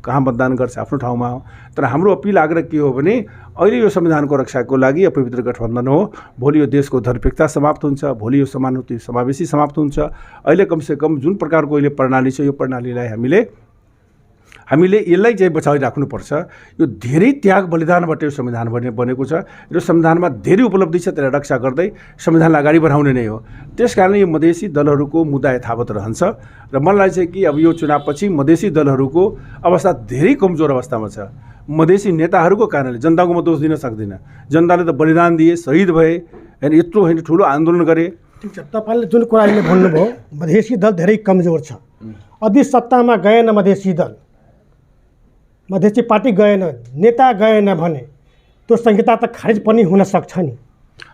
कहाँ मतदान गर्छ आफ्नो ठाउँमा हो। तर हाम्रो अपिल आग्रह के हो भने अहिले यो संविधानको रक्षाको लागि अपवित्र गठबन्धन हो। भोलि यो देशको धर्मनिरपेक्षता समाप्त हुन्छ, भोलि यो समानुपाती समावेशी समाप्त हुन्छ। अहिले कमसेकम जुन प्रकारको अहिले प्रणाली छ, यो प्रणालीलाई हामीले यसलाई चाहिँ बचाइराख्नुपर्छ। यो धेरै त्याग बलिदानबाट यो संविधान बनेको छ। यो संविधानमा धेरै उपलब्धि छ, त्यसलाई रक्षा गर्दै संविधानलाई अगाडि बढाउने नै हो। त्यसकारणले यो मधेसी दलहरूको मुद्दा यथावत रहन्छ र मलाई चाहिँ कि अब यो चुनावपछि मधेसी दलहरूको अवस्था धेरै कमजोर अवस्थामा छ। मधेसी नेताहरूको कारणले जनताको म दोष दिन सक्दिनँ। जनताले त बलिदान दिए, शहीद भए, होइन यत्रो होइन ठुलो आन्दोलन गरे। ठिक छ, तपाईँले जुन कुरा अहिले भन्नुभयो मधेसी दल धेरै कमजोर छ। यदि सत्तामा गएन मधेसी पार्टी गएन, नेता गएन भने त्यो संहिता त खारिज पनि हुन सक्छ नि।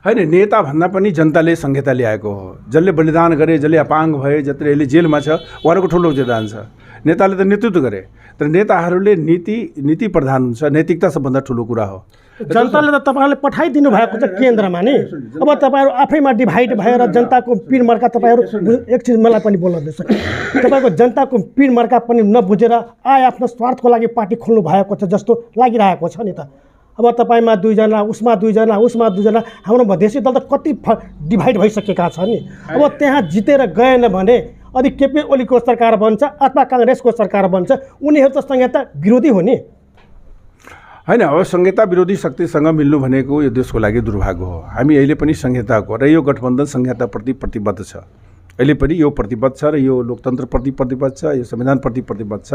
होइन, नेता भन्दा पनि जनताले संहिता ल्याएको हो। जसले बलिदान गरे, जसले अपाङ्ग भए, जसले अहिले जेलमा छ, उहाँहरूको ठुलो योगदान छ। नेताले त नेतृत्व गरे, तर नेताहरूले नीति प्रधान हुन्छ, नैतिकता सबभन्दा ठुलो कुरा हो। जनताले त तपाईँहरूले पठाइदिनु भएको छ केन्द्रमा नि। अब तपाईँहरू आफैमा डिभाइड भएर जनताको पिर मर्का, तपाईँहरू एक चिज मलाई पनि बोल्न दिनुहोस्, तपाईँको जनताको पिर मर्का पनि नबुझेर आफ्नो स्वार्थको लागि पार्टी खोल्नु भएको छ जस्तो लागिरहेको छ नि त। अब तपाईँमा 2 जना, उसमा 2 जना, उसमा 2 जना, हाम्रो मधेसी दल त कति डिभाइड भइसकेका छ नि। अब त्यहाँ जितेर गएन भने यदि केपी ओलीको सरकार बन्छ अथवा काङ्ग्रेसको सरकार बन्छ, उनीहरू त संहिता विरोधी हो नि। होइन, अब संहिता विरोधी शक्तिसँग मिल्नु भनेको यो देशको लागि दुर्भाग्य हो। हामी अहिले पनि संहिताको र यो गठबन्धन संहिताप्रति प्रतिबद्ध छ। अहिले पनि यो प्रतिबद्ध छ र यो लोकतन्त्रप्रति प्रतिबद्ध छ, यो संविधानप्रति प्रतिबद्ध छ।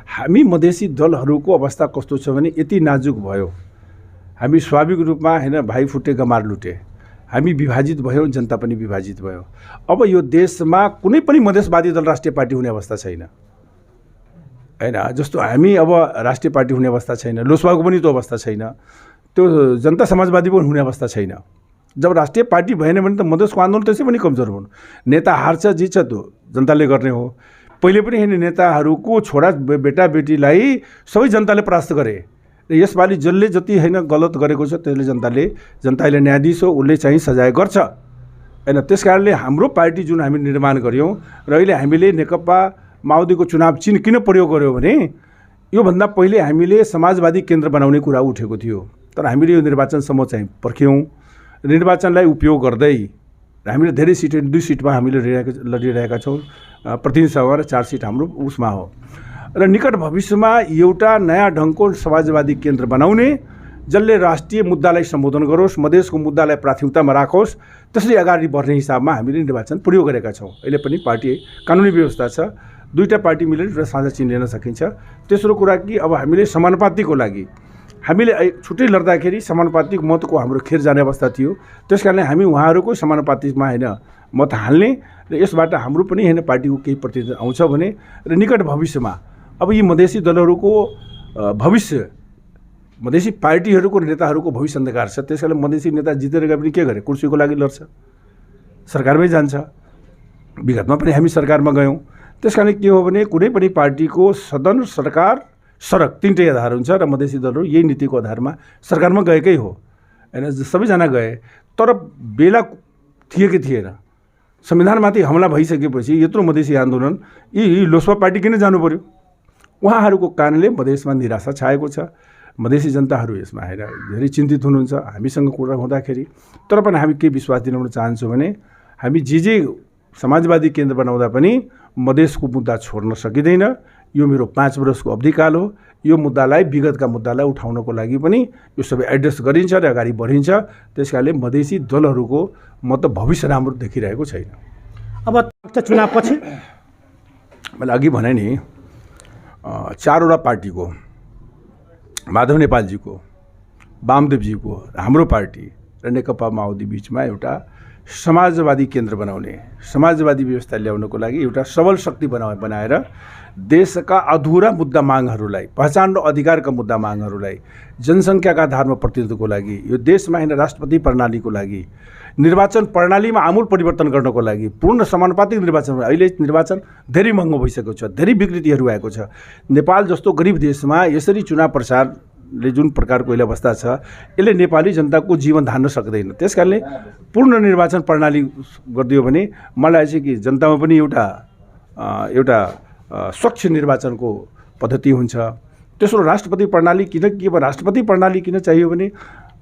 हामी मधेसी दलहरूको अवस्था कस्तो छ भने यति नाजुक भयो, हामी स्वाभाविक रूपमा होइन भाइ फुटे गमार लुटे, हामी विभाजित भयौँ, जनता पनि विभाजित भयो। अब यो देशमा कुनै पनि मधेसवादी दल राष्ट्रिय पार्टी हुने अवस्था छैन, होइन। जस्तो हामी अब राष्ट्रिय पार्टी हुने अवस्था छैन, लोसपाको पनि त्यो अवस्था छैन, त्यो जनता समाजवादी पनि हुने अवस्था छैन। जब राष्ट्रिय पार्टी भएन भने त मधेसको आन्दोलन त्यसै पनि कमजोर हुन्। नेता हार्छ जित्छ त्यो जनताले गर्ने हो। पहिले पनि होइन, नेताहरूको छोरा बेटा बेटीलाई सबै जनताले परास्त गरे र यसपालि जसले जति होइन गलत गरेको छ त्यसले जनताले न्यायाधीश हो, उसले चाहिँ सजाय गर्छ, होइन। त्यसकारणले हाम्रो पार्टी जुन हामी निर्माण गऱ्यौँ र अहिले हामीले नेकपा माओवादीको चुनाव चिन्ह किन प्रयोग गर्यो भने योभन्दा पहिले हामीले समाजवादी केन्द्र बनाउने कुरा उठेको थियो, तर हामीले यो निर्वाचनसम्म चाहिँ पर्ख्यौँ निर्वाचनलाई उपयोग गर्दै हामीले धेरै सिट 2 सिटमा हामीले लडिरहेका छौँ। प्रतिनिधि सभामा र 4 सिट हाम्रो उसमा हो र निकट भविष्यमा एउटा नयाँ ढङ्गको समाजवादी केन्द्र बनाउने जसले राष्ट्रिय मुद्दालाई सम्बोधन गरोस्, मधेसको मुद्दालाई प्राथमिकतामा राखोस्, त्यसरी अगाडि बढ्ने हिसाबमा हामीले निर्वाचन प्रयोग गरेका छौँ। अहिले पनि पार्टी कानुनी व्यवस्था छ, 2टा पार्टी मिलेर एउटा साझा चिन्ह लिन सकिन्छ। तेस्रो कुरा कि अब हामीले समानुपातिको लागि हामीले छुट्टै लड्दाखेरि समानुपातिक मतको हाम्रो खेर जाने अवस्था थियो। त्यसकारणले हामी उहाँहरूको समानुपातिकमा होइन मत हाल्ने र यसबाट हाम्रो पनि होइन पार्टीको केही प्रतिनिधि आउँछ भने र निकट भविष्यमा अब यी मधेसी दलहरूको भविष्य, मधेसी पार्टीहरूको नेताहरूको भविष्य अन्धकार छ। त्यसकारण मधेसी नेता जितेर गए पनि के गरे, कुर्सीको लागि लड्छ, सरकारमै जान्छ। विगतमा पनि हामी सरकारमा गयौँ। त्यसकारण के हो भने कुनै पनि पार्टीको सदन, सरकार, सडक 3टै आधार हुन्छ र मधेसी दलहरू यही नीतिको आधारमा सरकारमा गएकै हो होइन, सबैजना गए। तर बेला थिए कि थिएन, संविधानमाथि हमला भइसकेपछि यत्रो मधेसी आन्दोलन यी लोसपा पार्टी किन जानु पर्यो? उहाँहरूको कारणले मधेसमा निराशा छाएको छ। मधेसी जनताहरू यसमा आएर धेरै चिन्तित हुनुहुन्छ हामीसँग कुरा हुँदाखेरि। तर पनि हामी के विश्वास दिलाउन चाहन्छौँ भने हामी जे समाजवादी केन्द्र बनाउँदा पनि मधेसको मुद्दा छोड्न सकिँदैन। यो मेरो 5 वर्षको अवधिकाल हो। यो मुद्दालाई, विगतका मुद्दालाई उठाउनको लागि पनि यो सबै एड्रेस गरिन्छ र अगाडि बढिन्छ। त्यसकारणले मधेसी दलहरूको म त भविष्य राम्रो देखिरहेको छैन। अब चुनावपछि मैले अघि भने नि 4वटा पार्टीको, माधव नेपालजीको, वामदेवजीको, हाम्रो पार्टी र नेकपा माओवादी बिचमा एउटा समाजवादी केन्द्र बनाउने, समाजवादी व्यवस्था ल्याउनको लागि एउटा सबल शक्ति बनाएर देशका अधुरा मुद्दा मागहरूलाई, पहिचान र अधिकारका मुद्दा मागहरूलाई, जनसङ्ख्याका आधारमा प्रतिनिधित्वको लागि, यो देशमा होइन राष्ट्रपति प्रणालीको लागि, निर्वाचन प्रणालीमा आमूल परिवर्तन गर्नको लागि, पूर्ण समानुपातिक निर्वाचन। अहिले निर्वाचन धेरै महँगो भइसकेको छ, धेरै विकृतिहरू आएको छ। नेपाल जस्तो गरिब देशमा यसरी चुनाव प्रचारले जुन प्रकारको अहिले अवस्था छ, यसले नेपाली जनताको जीवन धान्न सक्दैन। त्यसकारणले पूर्ण निर्वाचन प्रणाली गरिदियो भने मलाई चाहिँ कि जनतामा पनि एउटा स्वच्छ निर्वाचनको पद्धति हुन्छ। तेस्रो राष्ट्रपति प्रणाली किन राष्ट्रपति प्रणाली किन चाहियो भने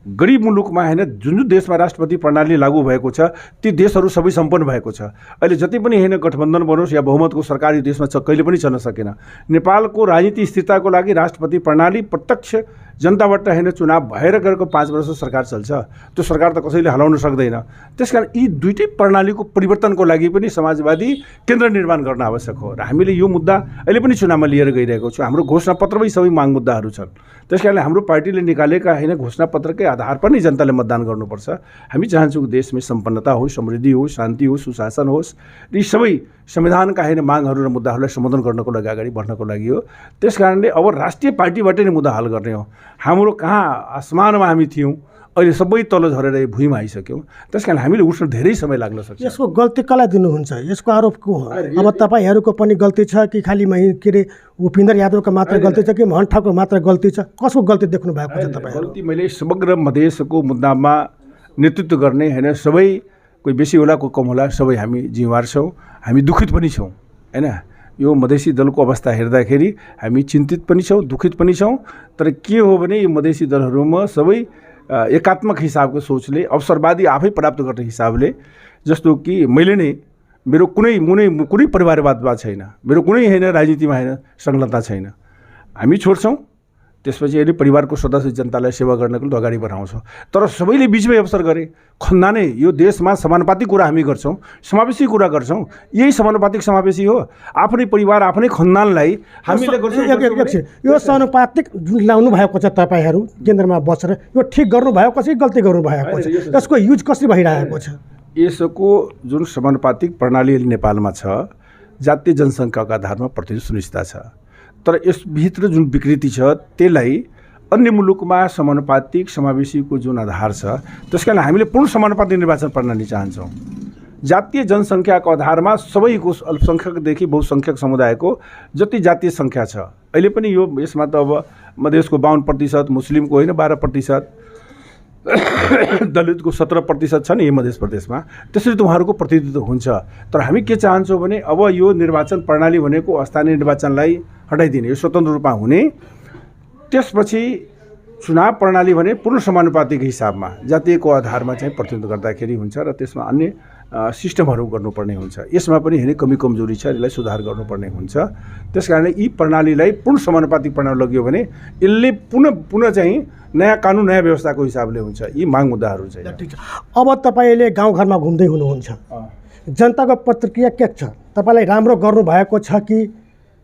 गरिब मुलुकमा होइन जुन देशमा राष्ट्रपति प्रणाली लागू भएको छ ती देशहरू सबै सम्पन्न भएको छ। अहिले जति पनि होइन गठबन्धन बनोस् या बहुमतको सरकार यो देशमा कहिले पनि चल्न सकेन। नेपालको राजनीति स्थिरताको लागि राष्ट्रपति प्रणाली प्रत्यक्ष जनताबाट होइन चुनाव भएर गएको 5 वर्ष सरकार चल्छ। त्यो सरकार त कसैले हलाउन सक्दैन। त्यसकारण यी 2टै प्रणालीको परिवर्तनको लागि पनि समाजवादी केन्द्र निर्माण गर्न आवश्यक हो र हामीले यो मुद्दा अहिले पनि चुनावमा लिएर गइरहेको छौँ। हाम्रो घोषणापत्रमै सबै माग मुद्दाहरू छन्। त्यसकारणले हाम्रो पार्टीले निकालेका होइन घोषणापत्रकै आधार पर नै जनताले मतदान गर्नुपर्छ। हामी चाहन्छौँ देशमै सम्पन्नता होस्, समृद्धि होस्, शान्ति होस्, सुशासन होस्। यी सबै संविधानका होइन मागहरू र मुद्दाहरूलाई सम्बोधन गर्नको लागि अगाडि बढ्नको लागि हो। त्यसकारणले अब राष्ट्रिय पार्टीबाटै नै मुद्दा हल गर्ने हो। हाम्रो कहाँ आसमानमा हामी थियौँ, अहिले सबै तल झरेर भुइँमा आइसक्यौँ। त्यसकारण हामीले उठ्न धेरै समय लाग्न सक्छ। यसको गल्ती कसलाई दिनुहुन्छ? यसको आरोप को हो? अब तपाईँहरूको पनि गल्ती छ कि खालि के अरे उपेन्द्र यादवको मात्र गल्ती छ कि मोहन ठाकुरको मात्र गल्ती छ? कसको गल्ती देख्नु भएको छ तपाईँ? गल्ती मैले समग्र मधेसको मुद्दामा नेतृत्व गर्ने होइन, सबै कोही बेसी होला कोही कम होला, सबै हामी जिम्मेवार छौँ। हामी दुखित पनि छौँ होइन। यो मधेसी दलको अवस्था हेर्दाखेरि हामी चिन्तित पनि छौँ, दुखित पनि छौँ। तर के हो भने यो मधेसी दलहरूमा सबै एकात्मक हिसाबको सोचले, अवसरवादी आफै प्राप्त गर्ने हिसाबले, जस्तो कि मैले नै मेरो कुनै परिवारवादमा छैन, मेरो कुनै होइन राजनीतिमा होइन संलग्नता छैन। हामी छोड्छौँ, त्यसपछि अहिले परिवारको सदस्य जनतालाई सेवा गर्नको लागि अगाडि बढाउँछौँ। तर सबैले बिचमै अवसर गरे खन्दानै यो देशमा समानुपातिक कुरा हामी गर्छौँ, समावेशी कुरा गर्छौँ। यही समानुपातिक समावेशी हो। आफ्नै परिवार आफ्नै खन्दानलाई हामीले गर्छौँ। यो समानुपातिक जुन ल्याउनु भएको छ तपाईँहरू केन्द्रमा बसेर, यो ठिक गर्नुभएको छ कि गल्ती गर्नुभएको छ? यसको युज कसरी भइरहेको छ? यसको जुन समानुपातिक प्रणाली नेपालमा छ, जातीय जनसङ्ख्याको आधारमा प्रतिनिधित्व सुनिश्चित छ। तर यसभित्र जुन विकृति छ त्यसलाई अन्य मुलुकमा समानुपातिक समावेशीको जुन आधार छ, त्यसकारण हामीले पूर्ण समानुपातिक निर्वाचन प्रणाली चाहन्छौँ। जातीय जनसङ्ख्याको आधारमा सबैको अल्पसङ्ख्यकदेखि बहुसङ्ख्यक समुदायको जति जातीय सङ्ख्या छ, अहिले पनि यो यसमा त अब मधेसको 52%, मुस्लिमको होइन 12%, दलितको 17% छ नि यही मध्य प्रदेशमा। त्यसरी त उहाँहरूको प्रतिनिधित्व हुन्छ। तर हामी के चाहन्छौँ भने अब यो निर्वाचन प्रणाली भनेको स्थानीय निर्वाचनलाई हटाइदिने, यो स्वतन्त्र रूपमा हुने, त्यसपछि चुनाव प्रणाली भने पूर्ण समानुपातिक हिसाबमा जातीयको आधारमा चाहिँ प्रतिनिधित्व गर्दाखेरि हुन्छ र त्यसमा अन्य सिस्टमहरू गर्नुपर्ने हुन्छ। यसमा पनि हेर्ने कमी कमजोरी छ, यसलाई सुधार गर्नुपर्ने हुन्छ। त्यसकारणले यी प्रणालीलाई पूर्ण समानुपातिक प्रणाली लगियो भने यसले पुनः चाहिँ नयाँ कानुन नयाँ व्यवस्थाको हिसाबले हुन्छ। यी माग मुद्दाहरू चाहिँ। ठिक छ। अब तपाईँले गाउँघरमा घुम्दै हुनुहुन्छ, जनताको प्रतिक्रिया के छ? तपाईँलाई राम्रो गर्नुभएको छ कि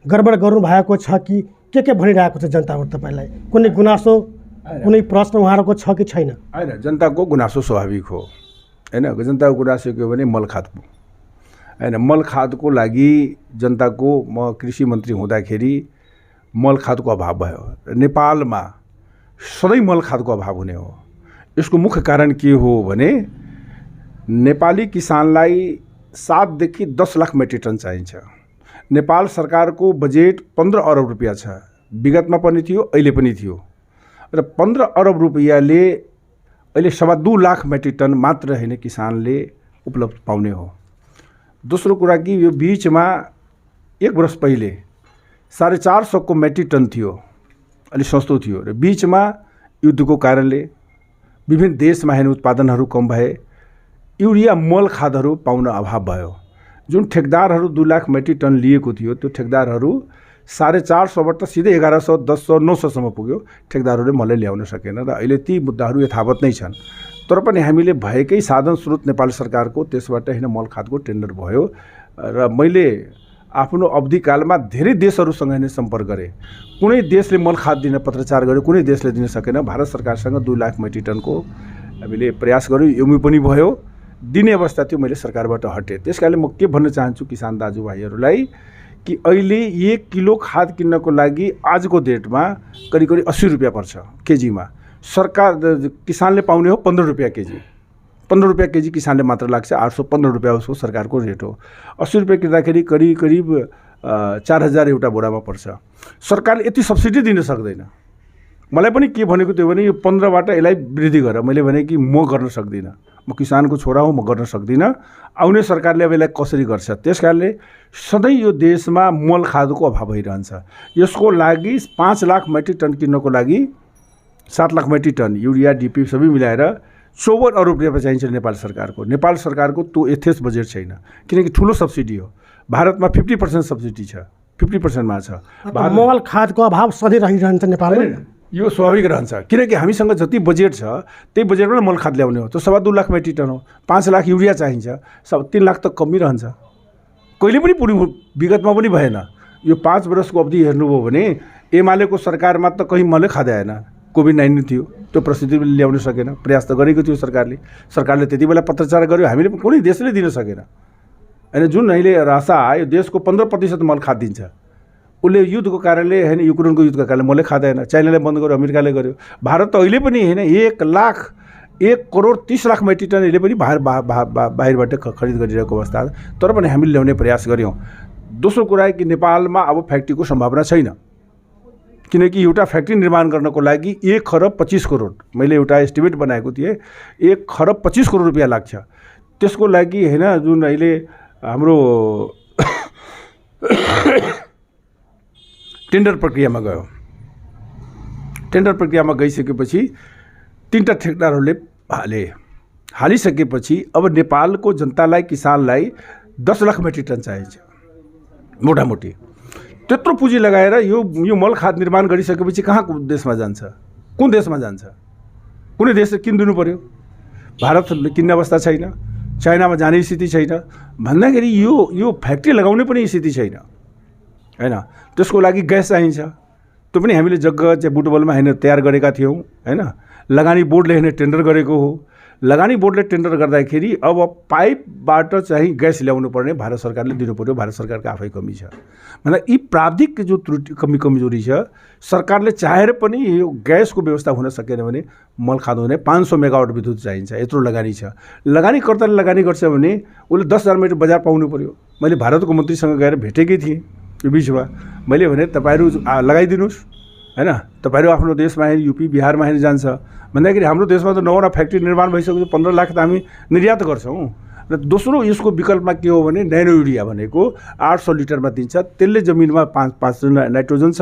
गडबड गर्नुभएको छ कि के भनिरहेको छ जनताबाट तपाईँलाई? कुनै गुनासो कुनै प्रश्न उहाँहरूको छ कि छैन? होइन, जनताको गुनासो स्वाभाविक हो होइन। जनताको गुनासो के हो भने मलखादको होइन। मलखादको लागि जनताको म कृषि मन्त्री हुँदाखेरि मलखादको अभाव भयो। नेपालमा सधैँ मलखादको अभाव हुने हो। यसको मुख्य कारण के हो भने नेपाली किसानलाई 7 देखि 10 लाख मेट्रिक टन चाहिन्छ। नेपाल सरकारको बजेट 15 अरब रुपियाँ छ, विगतमा पनि थियो, अहिले पनि थियो र 15 अरब रुपियाँले अहिले 2.25 लाख मेट्रिक टन मात्र होइन किसानले उपलब्ध पाउने हो। दोस्रो कुरा कि यो बीचमा 1 वर्ष पहिले 450 को मेट्रिक टन थियो, अलि सस्तो थियो र बीचमा युद्धको कारणले विभिन्न देशमा हेर्ने उत्पादनहरू कम भए, युरिया मल खादहरू पाउन अभाव भयो। जुन ठेकदारहरू 2 लाख मेट्रिक टन लिएको थियो त्यो ठेकदारहरू 450बाट सिधै 1100, 1000, 900सम्म पुग्यो। ठेकदारहरूले मलै ल्याउन सकेन र अहिले ती मुद्दाहरू यथावत नै छन्। तर पनि हामीले भएकै साधन स्रोत नेपाल सरकारको त्यसबाट होइन मल खादको टेन्डर भयो र मैले आफ्नो अवधिकालमा धेरै देशहरूसँग नै सम्पर्क गरेँ। कुनै देशले मल खाद दिन पत्रचार गर्यो, कुनै देशले दिन सकेन। भारत सरकारसँग 2 लाख मेट्रिक टनको हामीले प्रयास गर्यौँ, एमयू पनि भयो, दिने अवस्था थियो। मैले सरकारबाट हटेँ। त्यसकारणले म के भन्न चाहन्छु किसान दाजुभाइहरूलाई कि अहिले 1 किलो खाद किन्नको लागि आजको डेटमा करिब 80 रुपियाँ पर्छ केजीमा। सरकार किसानले पाउने हो 15 रुपियाँ केजी। 15 रुपियाँ केजी किसानले मात्र लाग्छ। 815 रुपियाँ उसको सरकारको रेट हो। 80 रुपियाँ किन्दाखेरि करिब 4000 एउटा बोरामा पर्छ। सरकारले यति सब्सिडी दिन सक्दैन। मलाई पनि के भनेको थियो भने यो 15बाट यसलाई वृद्धि गर। मैले भने कि म गर्न सक्दिनँ, म किसानको छोरा हुँ, म गर्न सक्दिनँ। आउने सरकारले अब यसलाई कसरी गर्छ? त्यसकारणले सधैँ यो देशमा मल खादको अभाव भइरहन्छ। यसको लागि 5 लाख मेट्रिक टन किन्नको लागि 7 lakh metric ton urea DP सबै मिलाएर 54 अरब रुपियाँ चाहिन्छ नेपाल सरकारको। नेपाल सरकारको त्यो यथेष्ट बजेट छैन, किनकि ठुलो सब्सिडी हो। भारतमा 50% सब्सिडी छ, 50%मा छ। मल खादको अभाव सधैँ रहिरहन्छ नेपालमा। यो स्वाभाविक रहन्छ, किनकि हामीसँग जति बजेट छ त्यही बजेटमा मल खाद ल्याउने हो। त्यो 2.25 लाख मेट्रिक टन हो। 5 लाख युरिया चाहिन्छ, 3 लाख त कमी रहन्छ। कहिले पनि पुरै विगतमा पनि भएन। यो 5 वर्षको अवधि हेर्नुभयो भने एमालेको सरकारमा त कहीँ मलै खाँदै आएन। कोभिड-19 थियो, त्यो परिस्थिति ल्याउन सकेन। प्रयास त गरेको थियो सरकारले त्यति बेला पत्रचार गर्यो, हामीले कुनै देशले दिन सकेन होइन। जुन अहिले रासा आयो, देशको 15% मल खाद दिन्छ। उसले युद्धको कारणले होइन, युक्रेनको युद्धको कारणले मलै खाँदैन। चाइनाले बन्द गर्यो, अमेरिकाले गर्यो। भारत त अहिले पनि होइन 1 करोड 30 लाख मेट्रिक टन अहिले पनि बाहिरबाट खरिद गरिरहेको अवस्था। तर पनि हामीले ल्याउने प्रयास गऱ्यौँ। दोस्रो कुरा कि नेपालमा अब फ्याक्ट्रीको सम्भावना छैन, किनकि एउटा फ्याक्ट्री निर्माण गर्नको लागि 1 खरब 25 करोड मैले एउटा एस्टिमेट बनाएको थिएँ। 1 खरब 25 करोड रुपियाँ लाग्छ। त्यसको लागि होइन जुन अहिले हाम्रो टेन्डर प्रक्रियामा गयो। टेन्डर प्रक्रियामा गइसकेपछि 3टा ठेकदारहरूले हालिसकेपछि अब नेपालको जनतालाई किसानलाई 10 लाख मेट्रिक टन चाहिन्छ मोटामोटी। त्यत्रो पुँजी लगाएर यो मल खाद निर्माण गरिसकेपछि कहाँ देशमा जान्छ? कुन देशमा जान्छ? कुनै देशले किनिदिनु पर्यो। भारतले किन्ने अवस्था छैन, चाइनामा जाने स्थिति छैन भन्दाखेरि यो फ्याक्ट्री लगाउने पनि स्थिति छैन होइन। त्यसको लागि ग्यास चाहिन्छ। त्यो पनि हामीले जग्गा चाहिँ बुटबलमा होइन तयार गरेका थियौँ होइन। लगानी बोर्डले होइन टेन्डर गरेको हो। लगानी बोर्डले टेन्डर गर्दाखेरि अब पाइपबाट चाहिँ ग्यास ल्याउनु पर्ने भारत सरकारले दिनु पर्यो। भारत सरकारको आफै कमी छ। मतलब यी प्राविधिक जो त्रुटि कमजोरी छ, सरकारले चाहेर पनि यो ग्यासको व्यवस्था हुन सकेन भने मल खाद हुने 500 मेगावाट विद्युत चाहिन्छ। यत्रो लगानी छ। लगानीकर्ताले लगानी गर्छ भने उसले 10,000 मिटर बजार पाउनु पर्यो। मैले भारतको मन्त्रीसँग गएर भेटेकै थिएँ यो बिचमा। मैले भने तपाईँहरू लगाइदिनुहोस् होइन, तपाईँहरू आफ्नो देशमा हेर्ने यूपी बिहारमा हेर्ने जान्छ भन्दाखेरि हाम्रो देशमा त 9वटा फ्याक्ट्री निर्माण भइसक्यो। 15 लाख त हामी निर्यात गर्छौँ। र दोस्रो यसको विकल्पमा के हो भने न्यानो युरिया भनेको 800 लिटरमा दिन्छ। त्यसले जमिनमा 5 नाइट्रोजन छ,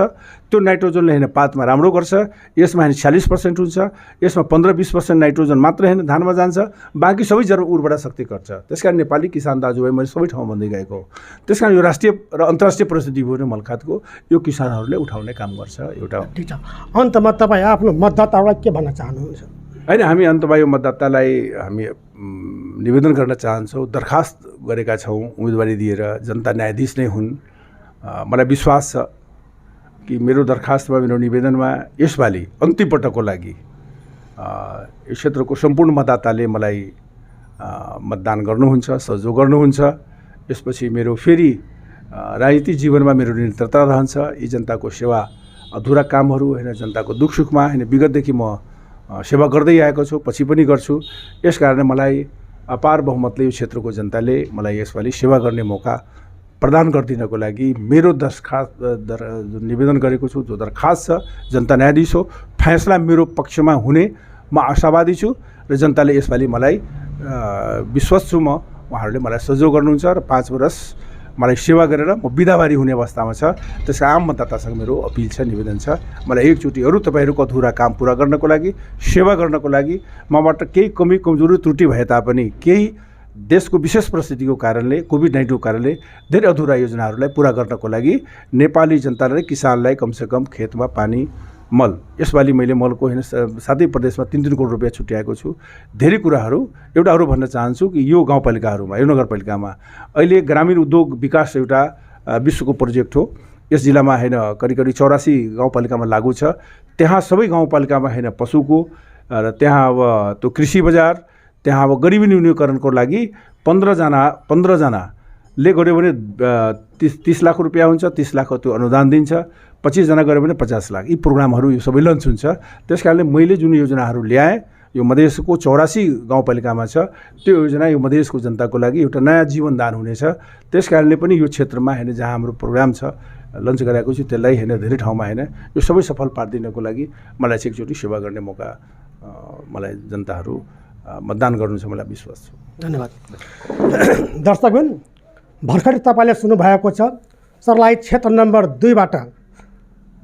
त्यो नाइट्रोजनले हैन पातमा राम्रो गर्छ। यसमा हैन 40% हुन्छ, यसमा 15-20% नाइट्रोजन मात्र हैन धानमा जान्छ, बाँकी सबै जरो उर्वरा शक्ति गर्छ। त्यसकारण नेपाली किसान दाजुभाइ मैले सबै ठाउँमा भन्दै गएको हो। त्यसकारण यो राष्ट्रिय र अन्तर्राष्ट्रिय प्रसिद्धि भयो मलखातको, यो किसानहरूले उठाउने काम गर्छ। एउटा ठिक छ, अन्तमा तपाईँ आफ्नो मतदाताहरूलाई के भन्न चाहनुहुन्छ? होइन, हामी अन्तमा यो मतदातालाई हामी निवेदन गर्न चाहन्छौँ, दरखास्त गरेका छौँ उम्मेदवारी दिएर, जनता न्यायाधीश नै हुन्। मलाई विश्वास छ कि मेरो दरखास्तमा मेरो निवेदनमा यसपालि अन्तिम पटकको लागि यस क्षेत्रको सम्पूर्ण मतदाताले मलाई मतदान गर्नुहुन्छ, सहयोग गर्नुहुन्छ। यसपछि मेरो फेरि राजनीतिक जीवनमा मेरो निरन्तरता रहन्छ। यी जनताको सेवा अधुरा कामहरू होइन, जनताको दुख सुखमा होइन विगतदेखि म सेवा गर्दै आएको छु, पछि पनि गर्छु। यसकारण मलाई अपार बहुमतले यो क्षेत्रको जनताले मलाई यसपालि सेवा गर्ने मौका प्रदान गरिदिनको लागि मेरो दरखास्त निवेदन गरेको छु। जो दरखास्त छ जनता न्यायाधीश हो, फैसला मेरो पक्षमा हुने म आशावादी छु र जनताले यसपालि मलाई विश्वास छु म उहाँहरूले मलाई सहयोग गर्नुहुन्छ र 5 वर्ष मलाई सेवा गरेर म बिदाबारी हुने अवस्थामा छ। त्यसका आम मतदातासँग मेरो अपिल छ, निवेदन छ, मलाई एकचोटि अरू तपाईँहरूको अधुरा काम पुरा गर्नको लागि, सेवा गर्नको लागि, मबाट केही कमी कमजोरी त्रुटि भए तापनि केही देशको विशेष परिस्थितिको कारणले, कोभिड-19 कारणले धेरै अधुरा योजनाहरूलाई पुरा गर्नको लागि नेपाली जनतालाई, किसानलाई कमसेकम खेतमा पानी, मल, यसपालि मैले मलको होइन सातै प्रदेशमा 3-3 करोड रुपियाँ छुट्याएको छु। धेरै कुराहरू एउटा अरू भन्न चाहन्छु कि यो गाउँपालिकाहरूमा, यो नगरपालिकामा अहिले ग्रामीण उद्योग विकास एउटा विश्वको प्रोजेक्ट हो। यस जिल्लामा होइन करिब 84 गाउँपालिकामा लागू छ। त्यहाँ सबै गाउँपालिकामा होइन पशुको र त्यहाँ अब त्यो कृषि बजार, त्यहाँ अब गरिबी न्यूनीकरणको लागि 15 जनाले गऱ्यो भने 30 लाख रुपियाँ हुन्छ, 30 लाख त्यो अनुदान दिन्छ, 25 जना गऱ्यो भने 50 लाख। यी प्रोग्रामहरू यो सबै लन्च हुन्छ। त्यसकारणले मैले जुन योजनाहरू ल्याएँ यो मधेसको 84 गाउँपालिकामा छ, त्यो योजना यो मधेसको जनताको लागि एउटा नयाँ जीवनदान हुनेछ। त्यसकारणले पनि यो क्षेत्रमा होइन जहाँ हाम्रो प्रोग्राम छ लन्च गराएको छु, त्यसलाई होइन धेरै ठाउँमा होइन यो सबै सफल पारिदिनको लागि मलाई एकचोटि सेवा गर्ने मौका मलाई जनताहरू मतदान गर्नु छ, मलाई विश्वास छ। धन्यवाद। दर्शकबिन, भर्खरै तपाईँले सुन्नुभएको छ सर्लाही क्षेत्र नम्बर 2बाट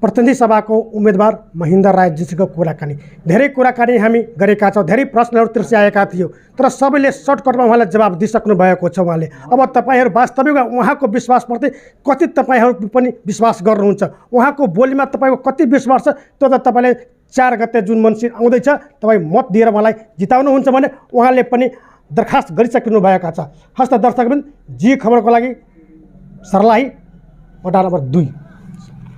प्रतिनिधि सभाको उम्मेदवार महेन्द्र रायजीको कुराकानी। धेरै कुराकानी हामी गरेका छौँ, धेरै प्रश्नहरू तिर्सिआएका थियो, तर सबैले सर्टकटमा उहाँलाई जवाब दिइसक्नु भएको छ उहाँले। अब तपाईँहरू वास्तविक उहाँको विश्वासप्रति कति तपाईँहरू पनि विश्वास गर्नुहुन्छ, उहाँको बोलीमा तपाईँको कति विश्वास छ, त्यो त तपाईँले 4 गते जुन मन्सिर आउँदैछ तपाईँ मत दिएर उहाँलाई जिताउनुहुन्छ भने उहाँले पनि दरखास्त गरिसक्नु भएका छ। हस्त दर्शकबिन, जी खबरको लागि सर्लाही वडा नम्बर 2।